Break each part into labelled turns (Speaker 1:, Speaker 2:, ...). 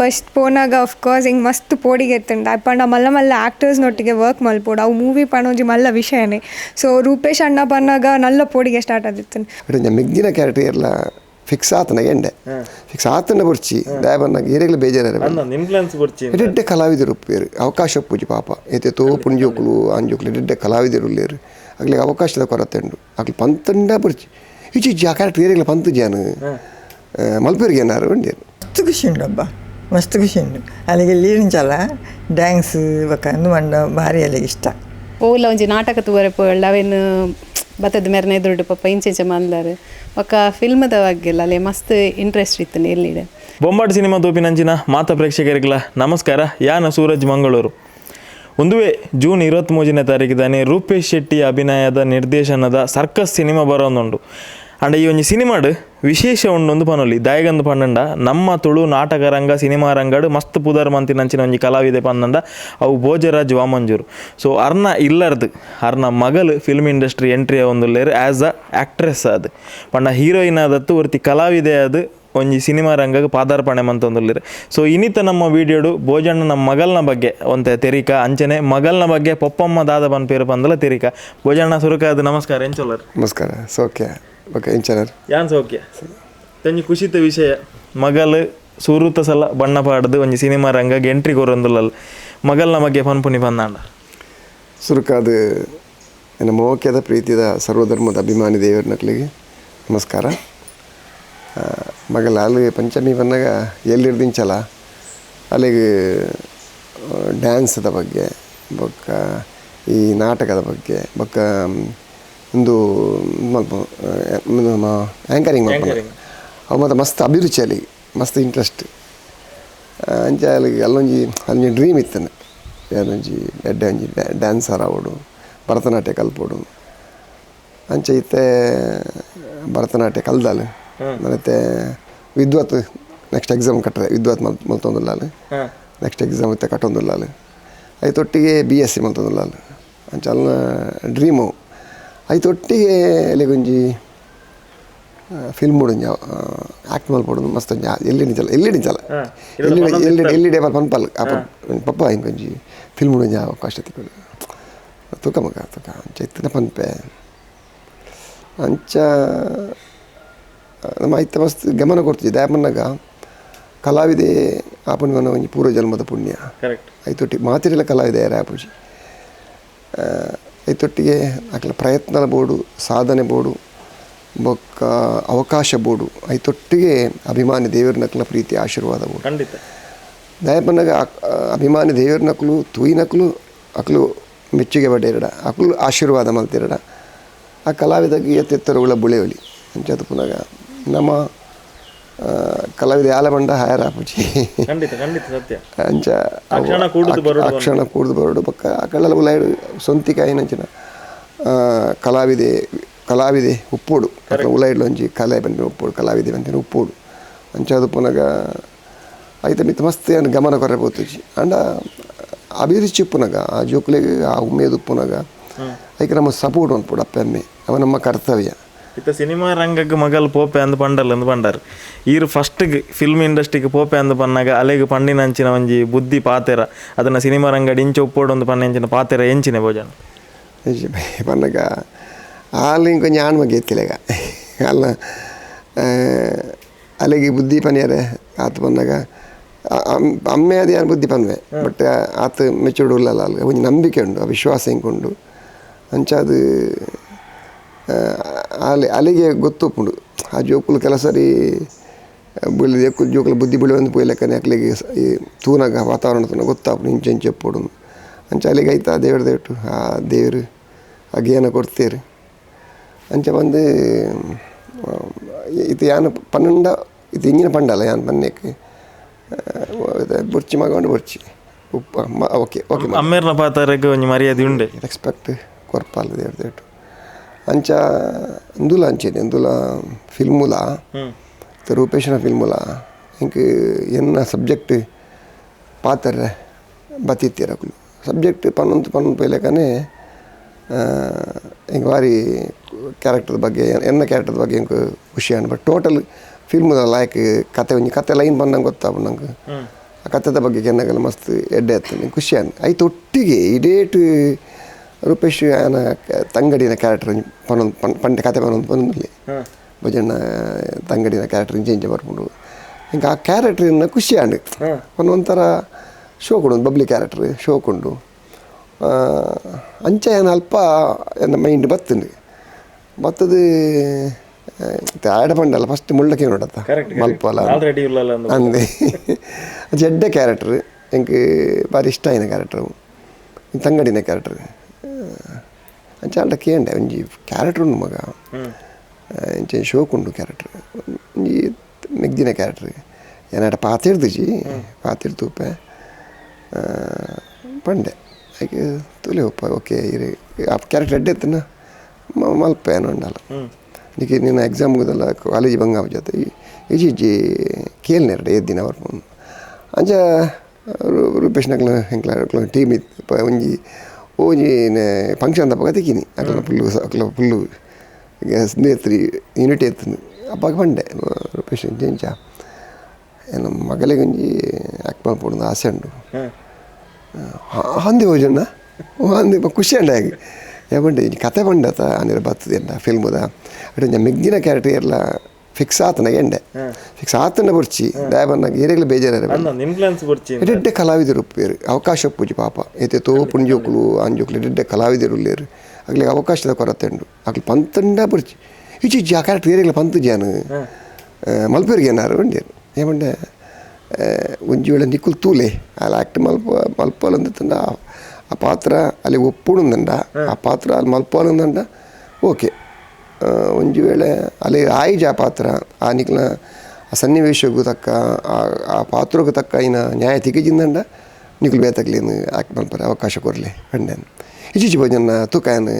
Speaker 1: First ಪೋನಾಗ of course ಹಿಂಗೆ ಮಸ್ತ್ ಪೋಡಿಗೆ ಎತ್ತಂಡ ಪಂಡ ಮಲ್ಲ ಮಲ್ಲ ಆ್ಯಕ್ಟರ್ಸ್ನೊಟ್ಟಿಗೆ ವರ್ಕ್ ಮಲ್ಪೋಡು ಅವು ಮೂವಿ ಪಣೋಜಿ ಮಲ್ಲ ವಿಷಯನೇ. ಸೊ ರೂಪೇಶ್ ಅಣ್ಣ ಪನ್ನಾಗ ನಲ್ಲ ಪೋಡಿಗೆ ಸ್ಟಾರ್ಟ್ ಆದಿತ್ತು
Speaker 2: ಮಿಗ್ದಿನ ಕ್ಯಾರೆಕ್ಟರ್ ಎಲ್ಲ ಫಿಕ್ಸ್ ಆತನ ಎಂಡೆ ಫಿಕ್ಸ್ ಆತನ ಬರ್ಚಿ ಡ್ಯಾಬರ್ನಾಗ ಏರಿಗಲು ಬೇಜಾರ ಎಡ್ಡೆ ಕಲಾವಿದರು ಉಪ್ಪೇರು ಅವಕಾಶ ಒಪ್ಪುಜಿ ಪಾಪ ಏತೆ ತೋ ಪುಂಜೋಕ್ಲು ಅಂಜೋಕ್ಲು ಎಡ್ಡೆ ಕಲಾವಿದರು ಉಳ್ಳೇರು ಆಗ್ಲಿಗೆ ಅವಕಾಶದ ಕೊರತೆ ಉಂಡು ಆಗ್ಲಿ ಪಂತಂಡ ಬರ್ಚಿ ಈಚಿ ಆ ಕ್ಯಾರೆಕ್ಟರ್ ಏರಿಗಲ ಪಂತು ಜಾನು ಮಲ್ಪೇರಿಗೆ ಏನಾರು ಉಂಡೇರು
Speaker 3: ಮಸ್ತ್ ಖುಷಿ ಉಂಡಬ್ಬ ಮಸ್ತ್ ಖುಷಿ ಉಂಡು ಅಲ್ಲಿಗೆ ಲೀರಿಂಚಲ್ಲ ಡ್ಯಾನ್ಸ್ ಬಕ್ಕಂದು ಮಂಡ ಭಾರಿ ಅಲ್ಲಿಗೆ ಇಷ್ಟ
Speaker 4: ಓಲ ಒಂಜಿ ನಾಟಕ ತೂವರೆ ಪೋಯಳ್ಳ ಅವೇನು ಬತ್ತದ ಮೇರೆ ಎದುರುಡು ಪಪ್ಪ ಇಂಚೆಂಚೆ ಮಂದಾರು ಒಕ್ಕ ಫಿಲ್ಮದ ಬಗ್ಗೆಲ್ಲ ಅಲ್ಲೇ ಮಸ್ತ್ ಇಂಟ್ರೆಸ್ಟ್ ಇತ್ತು ಎಲ್ಲಿಡೆ.
Speaker 5: ಬೊಂಬಾಟ್ ಸಿನಿಮಾ ತೋಪಿನಂಚಿನ ಮಾತಾ ಪ್ರೇಕ್ಷಕರಿಗೆಲ್ಲ ನಮಸ್ಕಾರ. ಯಾನ ಸೂರಜ್ ಮಂಗಳೂರು. ಒಂದುವೇ ಜೂನ್ 23ನೇ ತಾರೀಕಿದಾನೆ ರೂಪೇಶ್ ಶೆಟ್ಟಿ ಅಭಿನಯದ ನಿರ್ದೇಶನದ ಸರ್ಕಸ್ ಸಿನಿಮಾ ಬರೋದುಂಡು. ಅಂಡ ಈ ಒಂಜಿ ಸಿನಿಮಾಡು ವಿಶೇಷ ಉಂಡೊಂದು ಪನೊಲಿ ದಾಯಗಂದು ಪಂಡಂಡ ನಮ್ಮ ತುಳು ನಾಟಕ ರಂಗ ಸಿನಿಮಾ ರಂಗಡು ಮಸ್ತ್ ಪುದರ್ ಮಂತಿನಂಚಿನ ಒಂಜಿ ಕಲಾವಿದೆ ಪಂದಂಡ ಅವು ಭೋಜರಾಜ್ ವಾಮಂಜೂರು. ಸೊ ಅರ್ನ ಇಲ್ಲರ್ದು ಅರ್ನ ಮಗಲು ಫಿಲ್ಮ್ ಇಂಡಸ್ಟ್ರಿ ಎಂಟ್ರಿ ಒಂದುಲ್ಲೇರು ಆ್ಯಸ್ ಅ ಆ್ಯಕ್ಟ್ರೆಸ್ ಅದು ಪಂಡ ಹೀರೋಯಿನ್ ಆದತ್ತು ಒರ್ತಿ ಕಲಾವಿದೆ ಅದು ಒಂಜಿ ಸಿನಿಮಾ ರಂಗಕ್ಕೆ ಪಾದಾರ್ಪಣೆ ಮಂತೊಂದುಲ್ಲೇರು. ಸೊ ಇನ್ನಿತ ನಮ್ಮ ವೀಡಿಯೋಡು ಭೋಜಣ್ಣ ನಮ್ಮ ಮಗಲ್ನ ಬಗ್ಗೆ ಒಂತೆ ತೆರಿಕ ಅಂಚನೆ ಮಗಲ್ನ ಬಗ್ಗೆ ಪೊಪ್ಪಮ್ಮ ದಾದ ಪನ್ಪೇರು ಪಂದಲ ತೆರಿಕ. ಭೋಜಣ್ಣ ಸುರಕಾದ ನಮಸ್ಕಾರ ಎಂಚೊಲ್ಲರ್.
Speaker 2: ನಮಸ್ಕಾರ ಸೌಖ್ಯ ಓಕೆ ಎಂಚನರ್
Speaker 5: ಯಾನ್ ಸೌಖ್ಯ ತಂಜಿ ಖುಷಿತ ವಿಷಯ ಮಗಲು ಸೂರುತ ಸಲ ಬಣ್ಣ ಪಾಡ್ದು ಒಂಜಿ ಸಿನಿಮಾ ರಂಗಗೆ ಎಂಟ್ರಿ ಕೊರೊಂದುಲ್ಲ ಮಗಲ್ನ ಬಗ್ಗೆ ಪನ್ಪುನಿ ಪಂದಾಂಡ
Speaker 2: ಸುರುಕಾದ ನನ್ನ ಮೋಕ್ಯದ ಪ್ರೀತಿದ ಸರ್ವಧರ್ಮದ ಅಭಿಮಾನಿ ದೇವರ ನಕ್ಲಿಗೆ ನಮಸ್ಕಾರ. ಮಗಲ ಅಲ್ಲಿ ಪಂಚಮಿ ಬಂದಾಗ ಎಲ್ಲಿರ್ದಿಂಚಲ್ಲ ಅಲ್ಲಿಗೆ ಡ್ಯಾನ್ಸದ ಬಗ್ಗೆ ಬೊಕ್ಕ ಈ ನಾಟಕದ ಬಗ್ಗೆ ಬೊಕ್ಕ ಒಂದು ಮಲ್ಪ ಆ್ಯಂಕರಿಂಗ್ ಅವು ಮತ್ತು ಮಸ್ತ್ ಅಭಿರುಚಿ ಅಲ್ಲಿಗೆ ಮಸ್ತ್ ಇಂಟ್ರೆಸ್ಟ್ ಅಂಚ ಅಲ್ಲಿಗೆ ಅಲ್ಲೊಂಜಿ ಡ್ರೀಮ್ ಇತ್ತು ಏನೊಂಜಿ ಎಡ್ಡೆ ಒಂಜಿ ಡ್ಯಾನ್ಸರ್ ಆವೋಡು ಭರತನಾಟ್ಯ ಕಲ್ಪೋಡು ಅಂಚೆ ಇತ್ತೆ ಭರತನಾಟ್ಯ ಕಲ್ದಾಲು ಮತ್ತು ವಿದ್ವತ್ ನೆಕ್ಸ್ಟ್ ಎಕ್ಸಾಮ್ ಕಟ್ಟರೆ ವಿದ್ವತ್ ಮಲ್ತೊಂದುಲ್ಲಾಲು ನೆಕ್ಸ್ಟ್ ಎಕ್ಸಾಮ್ ಇತ್ತೆ ಕಟ್ಟೊಂದುಲ್ಲಾಲು ಐತೊಟ್ಟಿಗೆ BSc ಮಲ್ತೊಂದುಲ್ಲಾಲು ಅಂಚ ಅಲ್ಲ ಡ್ರೀಮು ಐತೊಟ್ಟಿಗೆ ಅಲ್ಲಿಗೊಂಜಿ ಫಿಲ್ಮ್ ಉಡುಂಜ ಆ್ಯಕ್ಟ್ ಮಲ್ಪೊಡು ಮಸ್ತ್ ಎಲ್ಲಿ ನಿಂಚಲ್ಲ ಎಲ್ಲಿ ಡೇ ಪನ್ಪಲ್ ಪಪ್ಪ ಹಿಂಗೊಂಜಿ ಫಿಲ್ಮ್ ಉಡುಂಜ ಅವಕಾಶ ತಿಕ್ಕೊಂಡು ತುಕ ಮಗ ತುಕ ಅಂಚ ಇತ್ತಿನ ಪನ್ಪೆ ಅಂಚ ನಮ್ಮ ಐತ ಮಸ್ತ್ ಗಮನ ಕೊಡ್ತಿದ್ದೆ ದ್ಯಾಪನ್ನಾಗ ಕಲಾವಿದೆ ಆಪುಣ್ಣ ಒಂಜಿ ಪೂರ್ವ ಜನ್ಮದ ಪುಣ್ಯ ಐತೊಟ್ಟಿಗೆ ಮಾತಿರಲ್ಲ ಕಲಾವಿದೆ ಯಾರು ಆಪುಜಿ ಐತೊಟ್ಟಿಗೆ ಆಕಲ ಪ್ರಯತ್ನದ ಬೋಡು ಸಾಧನೆ ಬೋಡು ಬೊಕ್ಕ ಅವಕಾಶ ಬೋಡು ಐತೊಟ್ಟಿಗೆ ಅಭಿಮಾನಿ ದೇವರ ನಕ್ಲ ಪ್ರೀತಿ ಆಶೀರ್ವಾದ ಬೋಡು
Speaker 5: ಖಂಡಿತ
Speaker 2: ದಯಪನ್ನಾಗ ಅಭಿಮಾನಿ ದೇವರ ನಕ್ಲು ತೂಯಿನಕ್ಲು ಅಕ್ಲು ಮೆಚ್ಚುಗೆ ಬಡ್ಡೆರಡ ಅಕ್ಲು ಆಶೀರ್ವಾದ ಮಲ್ತಿರಡ ಆ ಕಲಾವಿದಕ್ಕೆ ಎತ್ತೆತ್ತರಗಳ ಬುಳೆವಲಿ ಅಂಚದು ಪುನಗ ನಮ್ಮ ಕಲಾವಿದ ಯಾಲ ಬಂಡ ಹಾಯರ ಆಪುಜಿ ಅಂಚ ಅಕ್ಷಣ ಕೂಡ್ದು ಬರೋಡು ಪಕ್ಕ ಅಕಳೆಲ್ಲ ಉಲಾಯ್ಡು ಸೊಂತಿಕಾಯಿ ನಂಚಿನ ಕಲಾವಿದೆ ಉಪ್ಪೋಡು ಉಲಾಯ್ಡು ಒಂಜಿ ಕಲೆ ಬಂದಿನ ಉಪ್ಪೋಡು ಕಲಾವಿದೆ ಬಂದಿನ ಉಪ್ಪೋಡು ಅಂಚದು ಪುನಗ ಐತ ಮಿತ್ ಮಸ್ತ್ ಏನು ಗಮನ ಕೊರೆ ಬೋತುಜಿ ಅಂಡ ಅಭಿರುಚಿ ಪುನಗ ಆ ಜೋಕ್ಲೆಗೆ ಆ ಉಮೇದು ಪುನಗ ಐಕೆ ನಮ್ಮ ಸಪೋರ್ಟ್ ಅನ್ಪೋಡು ಅಪ್ಪ ಅಮ್ಮೆ ಅವ ನಮ್ಮ ಕರ್ತವ್ಯ.
Speaker 5: ಇತ್ತ ಸಿನಿಮಾ ರಂಗಕ್ಕೆ ಮಗಲ್ ಪೋಪೆ ಅಂದು ಪಂಡಲ್ಲ ಅಂದು ಪಂಡಾರು ಈರು ಫಸ್ಟ್ಗೆ ಫಿಲ್ಮ್ ಇಂಡಸ್ಟ್ರಿಗೆ ಪೋಪೆ ಅಂದು ಪನ್ನಾಗ ಅಲೆಗೆ ಪಂಡಿನಂಚಿನ ಒಂಜಿ ಬುದ್ಧಿ ಪಾತೆರ ಅದನ್ನು ಸಿನಿಮಾ ರಂಗಡಿ ಇಂಚ ಉಪ್ಪೋಡು ಒಂದು ಪನ್ನಂಚಿನ ಪಾತೆರ ಎಂಚಿನ ಭೋಜನ
Speaker 2: ಪನ್ನಾಗ ಅಲ್ಲಿ ಕೊಂಚ ಆಣ್ ಬಗ್ಗೆ ಎತ್ತಿಲೆಗ ಅಲ್ಲ ಅಲ್ಲಿಗೆ ಬುದ್ಧಿ ಪನ್ಯಾರೆ ಆತು ಪನ್ನಾಗ ಅಮ್ಮೆ ಅದು ಏನು ಬುದ್ಧಿ ಪನ್ವೆ ಬಟ್ ಆತು ಮೆಚೂರ್ಡ್ ಉಳ್ಳಲ್ಲ ಅಲ್ಲಿಗೆ ಒಂಜಿ ನಂಬಿಕೆ ಉಂಡು ವಿಶ್ವಾಸ ಹಿಂಗೆ ಅಂಚ ಅದು ಅಲ್ಲಿಗೆ ಗೊತ್ತುಪ್ಪುಂಡು ಆ ಜೋಕುಲು ಕೆಲಸ ಸರಿ ಬೀಳಿ ಜೋಕುಲು ಬುದ್ಧಿ ಬೀಳುವಂದು ಪೋಯ್ ಲೆಕ್ಕನೆ ಅಕ್ಲಿಗೆ ಈ ತೂನಾಗ ವಾತಾವರಣ ತೂನ ಗೊತ್ತಾಪುಂಡು ಇಂಚೆ ಎಪ್ಪೋಡು ಅಂಚ ಅಲ್ಲಿಗೆ ಆಯ್ತಾ ದೇವ್ರದೇಟು ಆ ದೇವರು ಆ ಜ್ಞಾನ ಕೊಡ್ತೀರಿ ಅಂಚ ಬಂದು ಇದು ಯಾನು ಪನ್ನಂಡ ಇದು ಹಿಂಗಿನ ಪಂಡಲ್ಲ ಯಾನು ಪನ್ನಕ್ಕೆ ಬುರ್ಚಿ ಮಗೊಂಡು ಬುರ್ಚಿ ಉಪ್ಪ ಓಕೆ ಓಕೆ
Speaker 5: ಅಮ್ಮೇರ್ನ ಪಾತ್ರಕ್ಕೆ ಒಂಜಿ ಮರ್ಯಾದೆ ಉಂಡೆ
Speaker 2: ರೆಸ್ಪೆಕ್ಟ್ ಕೊರ್ಪಾಲ ದೇವ್ರದೇಟು ಅಂಚ ಅಂದುಲ ಅಂಚೇನೆ ಅಂದುಲ ಫಿಲ್ಮುಲ ರೂಪೇಶನ ಫಿಲ್ಮುಲ ಹಿಂಗೆ ಎನ್ನ ಸಬ್ಜೆಕ್ಟ್ ಪಾತ್ರ ಬತ್ತಿತ್ತಿರಕಲು ಸಬ್ಜೆಕ್ಟ್ ಪನ್ನೊಂದು ಪೈಲೆಕನೇ ಹಿಂಗೆ ಭಾರಿ ಕ್ಯಾರೆಕ್ಟರ್ ಬಗ್ಗೆ ಎನ್ನ ಕ್ಯಾರೆಕ್ಟರ್ ಬಗ್ಗೆ ಹಿಂಗೆ ಖುಷಿ ಅನ್ಬಟ್ ಟೋಟಲ್ ಫಿಲ್ಮ್ ಲೈಕ್ ಕತೆ ಒಂಜಿ ಕತೆ ಲೈನ್ ಬಂದಂಗೆ ಗೊತ್ತಾಗ್ಬಿಡು ನಂಗೆ ಆ ಕಥೆದ ಬಗ್ಗೆ ಕೆನ್ನಾಗೆಲ್ಲ ಮಸ್ತ್ ಎಡ್ಡೆ ಆಗ್ತಾನೆ ಖುಷಿ ಅನ್ ಐತೆ ಒಟ್ಟಿಗೆ ಇಡೇಟು ರೂಪೇಶ್ ಆನ ತಂಗಡಿನ ಕ್ಯಾರೆಕ್ಟರ್ ಪಂಡ ಕತೆ ಪನೊಂದಲ್ಲಿ ಭಜಣ್ಣ ತಂಗಡಿನ ಕ್ಯಾರೆಕ್ಟರ್ ಚೇಂಜ್ ಬರ್ಕೊಂಡು ಹಿಂಗೆ ಆ ಕ್ಯಾರೆಕ್ಟ್ರನ್ನ ಖುಷಿ ಆಂಡು ಒಂಥರ ಶೋ ಕೊಡು ಬಬ್ಲಿ ಕ್ಯಾರೆಕ್ಟರ್ ಶೋ ಕೊಂಡು ಅಂಚ ಏನು ಅಲ್ಪ ನನ್ನ ಮೈಂಡ್ ಬತ್ತಂಡು ಬತ್ತದು ಆಡ ಪಂಡಲ್ಲ ಫಸ್ಟ್ ಮುಳ್ಳಕ್ಕೆ ನೋಡತ್ತ ಮಲ್ಪಲ್ಲ ಅಂದೆ ಜಡ್ಡೆ ಕ್ಯಾರೆಕ್ಟರ್ ಎಂಗೆ ಭಾರಿ ಇಷ್ಟ ಆಯ್ನ ಕ್ಯಾರೆಕ್ಟರ್ ತಂಗಡಿನ ಕ್ಯಾರೆಕ್ಟರ್ ಅಂಚ ಆಡ ಕೇಂಡೆ ಒಂಜಿ ಕ್ಯಾರೆಕ್ಟರ್ ಉಂಡು ಮಗ ಇಂಚ ಶೋಕುಂಡು ಕ್ಯಾರೆಕ್ಟರ್ ಒಂಜಿ ಮೆಗ್ದಿನ ಕ್ಯಾರೆಕ್ಟರ್ ಏನಾಡ ಪಾತಿರ್ದುಜಿ ಪಾತಿರ್ತೂಪೆ ಪಂಡೆ ಹಾಗೆ ತುಲೆ ಒಪ್ಪ ಓಕೆ ಇರಿ ಆ ಕ್ಯಾರೆಕ್ಟರ್ ಎಡ್ಡೆ ಎತ್ತನ ಮಲ್ಪೆ ಏನೋ ಉಂಡಲ್ಲ ನೀನು ನಿನ್ನ ಎಕ್ಸಾಮ್ ಮುಗಿದಲ್ಲ ಕಾಲೇಜ್ ಬಂಗ ಜೊತೆ ಈಜಿ ಕೇಳ್ನೆರಡು ದಿನ ಬರ್ಬೋದು ಅಂಚ ರೂಪೇಶ್ನಕ್ಲ ಹೆಂಕ್ಲ ಟೀಮ್ ಇತ್ತು ಒಂಜಿ ಓಜಿ ಫಂಕ್ಷನ್ ತಪ್ಪ ತೆಗಿನಿ ಅಕ್ಲ ಫುಲ್ಲು ಸ್ನೇಹಿತರಿ ಯೂನಿಟಿ ಎತ್ತನು ಅಪ್ಪಾಗ ಬಂಡೆ ರೂಪೇಶ್ ಇಂಚ ಏನು ಮಗಳಿಗೆ ಒಂಜಿ ಆ್ಯಕ್ಟ್ ಮಾಡ್ಬೋದು ಆಸೆ ಉಂಡು ಹಂದಿ ಹೋಜಣ್ಣ ಹಂದಿ ಖುಷಿ ಅಂಡ ಹಾಗೆ ಯಾವಂಡೆ ಈ ಕತೆ ಬಂಡತ ಅನ್ನಿರ ಬರ್ತದೆ ಅಂಡ ಫಿಲ್ಮದ ಅಡು ಮೆಗ್ದಿನ ಕ್ಯಾರೆಕ್ಟರ್ ಎಲ್ಲ ಫಿಕ್ಸ್ ಆತನಾಗ ಎಂಡೆ ಫಿಕ್ಸ್ ಆತನ ಬರ್ಚಿ ದಯಬನ್ನಾಗ ಏರಿಗಲ ಬೇಜಾರ ಎಡ್ಡೆ ಕಲಾವಿದರು ಉಪ್ಪೇರು ಅವಕಾಶ ಪೂಜಿ ಪಾಪ ಏತೆ ತೋ ಪುಂಜೋಕ್ಲು ಅಂಜೋಕ್ಲು ಎಡ್ಡೆ ಕಲಾವಿದರು ಉಳ್ಳೇರು ಆಗ್ಲಿಗೆ ಅವಕಾಶದ ಕೊರತೆ ಉಂಡು ಆಗ್ಲಿ ಪಂತಂಡ ಬರ್ಚಿ ಈಚಿ ಆ ಕ್ಯಾರೆಕ್ಟರ್ ಏರಿಗಲ ಪಂತು ಜಾನು ಮಲ್ಪೇರಿಗೆ ಏನಾರು ಉಂಡೇರು ಏಮಂಡೆ ಒಂಜಿ ವೇಳೆ ನಿಕ್ಕುಲ್ ತೂಲೆ ಅಲ್ಲಿ ಆ್ಯಕ್ಟ್ ಮಲ್ಪೋಲಂದ ಆ ಪಾತ್ರ ಅಲ್ಲಿ ಒಪ್ಪುಡುಂದಂಡ ಆ ಪಾತ್ರ ಅಲ್ಲಿ ಮಲ್ಪೋಲಂದಂಡ ಓಕೆ ಒಂಜಿ ವೇಳೆ ಅಲ್ಲಿ ಆಯ್ಜ ಆ ಪಾತ್ರ ಆ ನಿಕ್ಲ ಆ ಸನ್ನಿವೇಶಕ್ಕೂ ತಕ್ಕ ಆ ಪಾತ್ರಕ್ಕೂ ತಕ್ಕ ಇನ್ನು ನ್ಯಾಯ ತೆಗೆಜಿಂದಂಡ ನಿಕ್ಲು ಬೇತಕ್ಲೇನು ಆ್ಯಕ್ಟ್ ಮಲ್ಪರೆ ಅವಕಾಶ ಕೊರಲಿ ಕಂಡೇನು ಈಚೀಚೆ ಭೋಜನ ತೂಕಾಯನು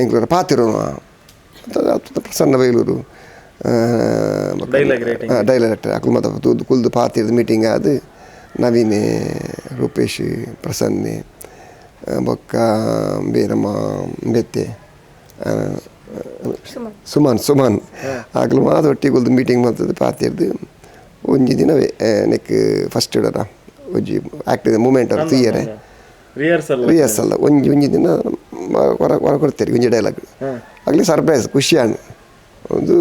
Speaker 2: ಇಂಕ್ಲೂರ ಪಾತಿರೋನು ಪ್ರಸನ್ನ ಬೈಲೂರು ಡೈಲಾಗ್ ಅಕ್ಲು ಮತ್ತು ಕುಲ್ದು ಪಾತಿರ್ದು ಮೀಟಿಂಗ್ ಅದು ನವೀನೆ ರೂಪೇಶ್ ಪ್ರಸನ್ನೆ ಬೊಕ್ಕ ಬೇರಮ್ಮ ಬೆತ್ತೆ ಸುಮನ್ ಆಗ್ಲು ಮಾತು ಒಟ್ಟಿಗೆ ಕುಲ್ದು ಮೀಟಿಂಗ್ ಮಾಡ್ತದೆ ಪಾತಿರ್ದು ಒಂಜಿ ದಿನವೇ ನೆಕ್ ಫಸ್ಟ್ ಇಡೋಣ ಒಂಜಿ ಆ್ಯಕ್ಟಿಂಗ್ ಮೂಮೆಂಟ್ ಅವ್ರು ತೀಯರೆ ರಿಹರ್ಸಲ್ ಒಂಜಿ ದಿನ ಹೊರ ಕೊಡ್ತೀರಿ ಒಂಜಿ ಡೈಲಾಗ್ ಆಗಲಿ ಸರ್ಪ್ರೈಸ್ ಖುಷಿಯಾನು ಒಂದು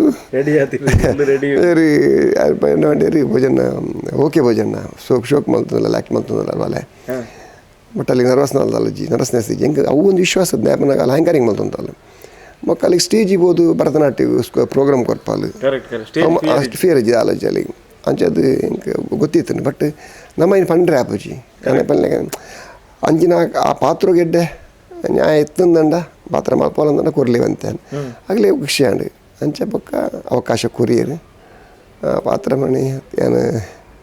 Speaker 2: ರೆಡಿ ಭೋಜನ ಓಕೆ ಭೋಜನ ಶೋಕ್ ಮಲ್ತದಲ್ಲ ಆ್ಯಕ್ಟ್ ಮಲ್ತದಲ್ಲ ಅಲ್ವಲೆ ಬಟ್ ಅಲ್ಲಿ ನರ್ವಸ್ನೆಸ್ ಹೆಂಗೆ ಅವು ಒಂದು ವಿಶ್ವಾಸ ಜ್ಞಾಪನಾಗ ಅಲ್ಲಿ ಹ್ಯಾಂಕರಿಂಗ್ ಮಲ್ತಂತಲ್ಲ ಮಕ್ಕಳಿಗೆ ಸ್ಟೇಜಿಗೆ ಹೋದು ಭರತನಾಟ್ಯ ಪ್ರೋಗ್ರಾಮ್ ಕೊರ್ಪಾಲು ಅಷ್ಟು ಫಿಯರ್ ಇದ್ದಿದೆ ಆಲೋಚನೆ ಅಲ್ಲಿ ಅಂಚದು ಹಿಂಗೆ ಗೊತ್ತಿತ್ತು ಬಟ್ ನಮ್ಮ ಇನ್ನು ಪಂಡ್ರೆ ಆಪುಜಿ ಪಲ್ಲೆ ಅಂಜಿನ ಆ ಪಾತ್ರ ಗೆಡ್ಡೆ ನ್ಯಾಯ ಎತ್ತಂದಂಡ ಪಾತ್ರ ಮಲ್ಪೋಲಂದಂಡ ಕೊರ್ಲಿವಂತೆ ಆಗಲೇ ಖುಷಿ ಅಂಡು ಅಂಚೆ ಪಕ್ಕ ಅವಕಾಶ ಕೊರಿಯರು ಪಾತ್ರ ಮಣಿ ಏನು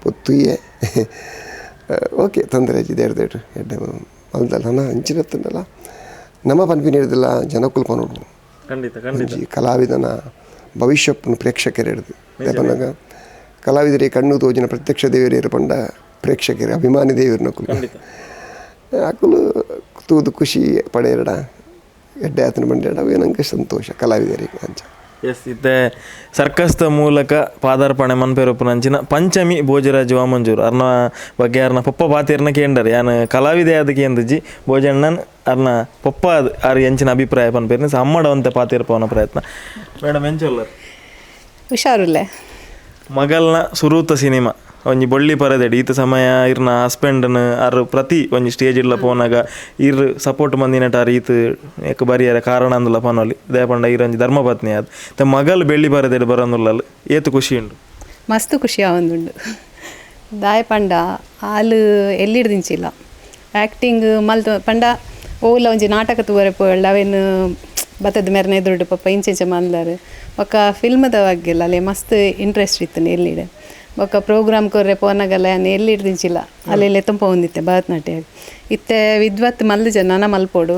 Speaker 2: ಪೊತ್ತುಯೇ ಓಕೆ ತೊಂದರೆ ಇದೆ ಎಡ್ದೇಟು ಎಡ್ಡೆ ಮಲ್ದಲ್ಲ ನನ್ನ ಹಂಚಿನತ್ತಂಡಲ್ಲ ನಮ್ಮ ಪನ್ಪಿನ ಹಿಡಿದಿಲ್ಲ ಜನಕ್ಕೂ ಪನೋಡು ಕಲಾವಿದನ ಭವಿಷ್ಯಪ್ಪನ ಪ್ರೇಕ್ಷಕರು ಹಿಡಿದು ಪನ್ನಾಗ ಕಲಾವಿದರಿಗೆ ಕಣ್ಣು ತೋಜಿನ ಪ್ರತ್ಯಕ್ಷ ದೇವರಿಯರು ಪಂಡ ಪ್ರೇಕ್ಷಕರು ಅಭಿಮಾನಿ ದೇವರು ನಕುಲು ಅಕುಲು ತೂದು ಖುಷಿ ಪಡೆಯರಡ ಎಡ್ಡೆ ಆತನ ಬಂಡೆಡ ಏನಂಗೆ ಸಂತೋಷ ಕಲಾವಿದರಿಗೆ ಅಂಚ
Speaker 5: ಎಸ್ ಇತ್ತೆ ಸರ್ಕಸ್ದ ಮೂಲಕ ಪಾದಾರ್ಪಣೆ ಮನ್ಪೇರೊಪ್ಪುನಂಚಿನ ಪಂಚಮಿ ಭೋಜರಾಜ್ ವಾಮಂಜೂರು ಅರ್ನ ಬಗ್ಗೆ ಅರ್ನ ಪೊಪ್ಪ ಪಾತಿರ್ನ ಕೇಂಡರು ಯಾನು ಕಲಾವಿದೆ ಅದಕ್ಕೆ ಎಂದಜ್ಜಿ ಭೋಜಣ್ಣನ್ ಅರ್ನ ಪೊಪ್ಪ ಆರು ಎಂಚಿನ ಅಭಿಪ್ರಾಯ ಪನ್ಪೇರ್ನ ಅಮ್ಮಡವಂತೆ ಪಾತಿರ್ಪವನ ಪ್ರಯತ್ನ ಮೇಡಮ್ ಎಂಚೊಲ್ಲರು
Speaker 4: ಹುಷಾರುಲ್ಲೆ
Speaker 5: ಮಗಲ್ನ ಸುರೂತ ಸಿನಿಮಾ ಒಂಜಿ ಬೊಳ್ಳಿ ಪರದೆಡ್ ಈತ ಸಮಯ ಇರ್ನ ಹಸ್ಬೆಂಡ್ನ ಅರ್ ಪ್ರತಿ ಒಂಜಿ ಸ್ಟೇಜ್ ಇಲ್ಲ ಪೋನಾಗ ಇರ್ ಸಪೋರ್ಟ್ ಮಂದಿನಟಾರ ಈತ ಏಕ ಬರಿಯರ ಕಾರಣ ಅಂದಲ್ಲ ಪನೊಲಿ ದಯಪಂಡ ಇರಂಜಿ ಧರ್ಮಪತ್ನಿ ಅದು ಮಗಲ್ ಬೆಳ್ಳಿ ಪರದೆಡ್ ಬರೋನುಲ್ಲ ಏತು ಖುಷಿ ಉಂಡು
Speaker 4: ಮಸ್ತ್ ಖುಷಿ ಆವೊಂದುಂಡು ದಾಯಪಂಡ ಆಲು ಎಲ್ಲಿಡ್ದಿಂಚಿಲ್ಲ ಆ್ಯಕ್ಟಿಂಗ್ ಮಲ್ತು ಪಂಡ ಓಲ ಒಂಜಿ ನಾಟಕ ತೂವರೆ ಪೋಯಳ್ಳ ಅವೇನು ಬತ್ತದ ಮೆರನೆ ಎದುರುಡು ಪಪ್ಪ ಇಂಚೆಂಚೆ ಮಲ್ದಾರು ಒಕ್ಕ ಫಿಲ್ಮದ ಬಗ್ಗೆಲ್ಲ ಅಲ್ಲೇ ಮಸ್ತ್ ಇಂಟ್ರೆಸ್ಟ್ ಇತ್ತು ಎಲ್ಲಿಡೆ ಒಕ್ಕ ಪ್ರೋಗ್ರಾಮ್ ಕೊರ್ರೆ ಪೋನಾಗಲ್ಲ ಎಲ್ಲಿ ಹಿಡ್ದಿಂಚಿಲ್ಲ ಅಲ್ಲೆಲ್ಲ ತುಂಬ ಹೊಂದಿತ್ತೆ ಭರತನಾಟ್ಯ ಇತ್ತೆ ವಿದ್ವತ್ ಮಲ್ದ ಜನ ಮಲ್ಪೋಡು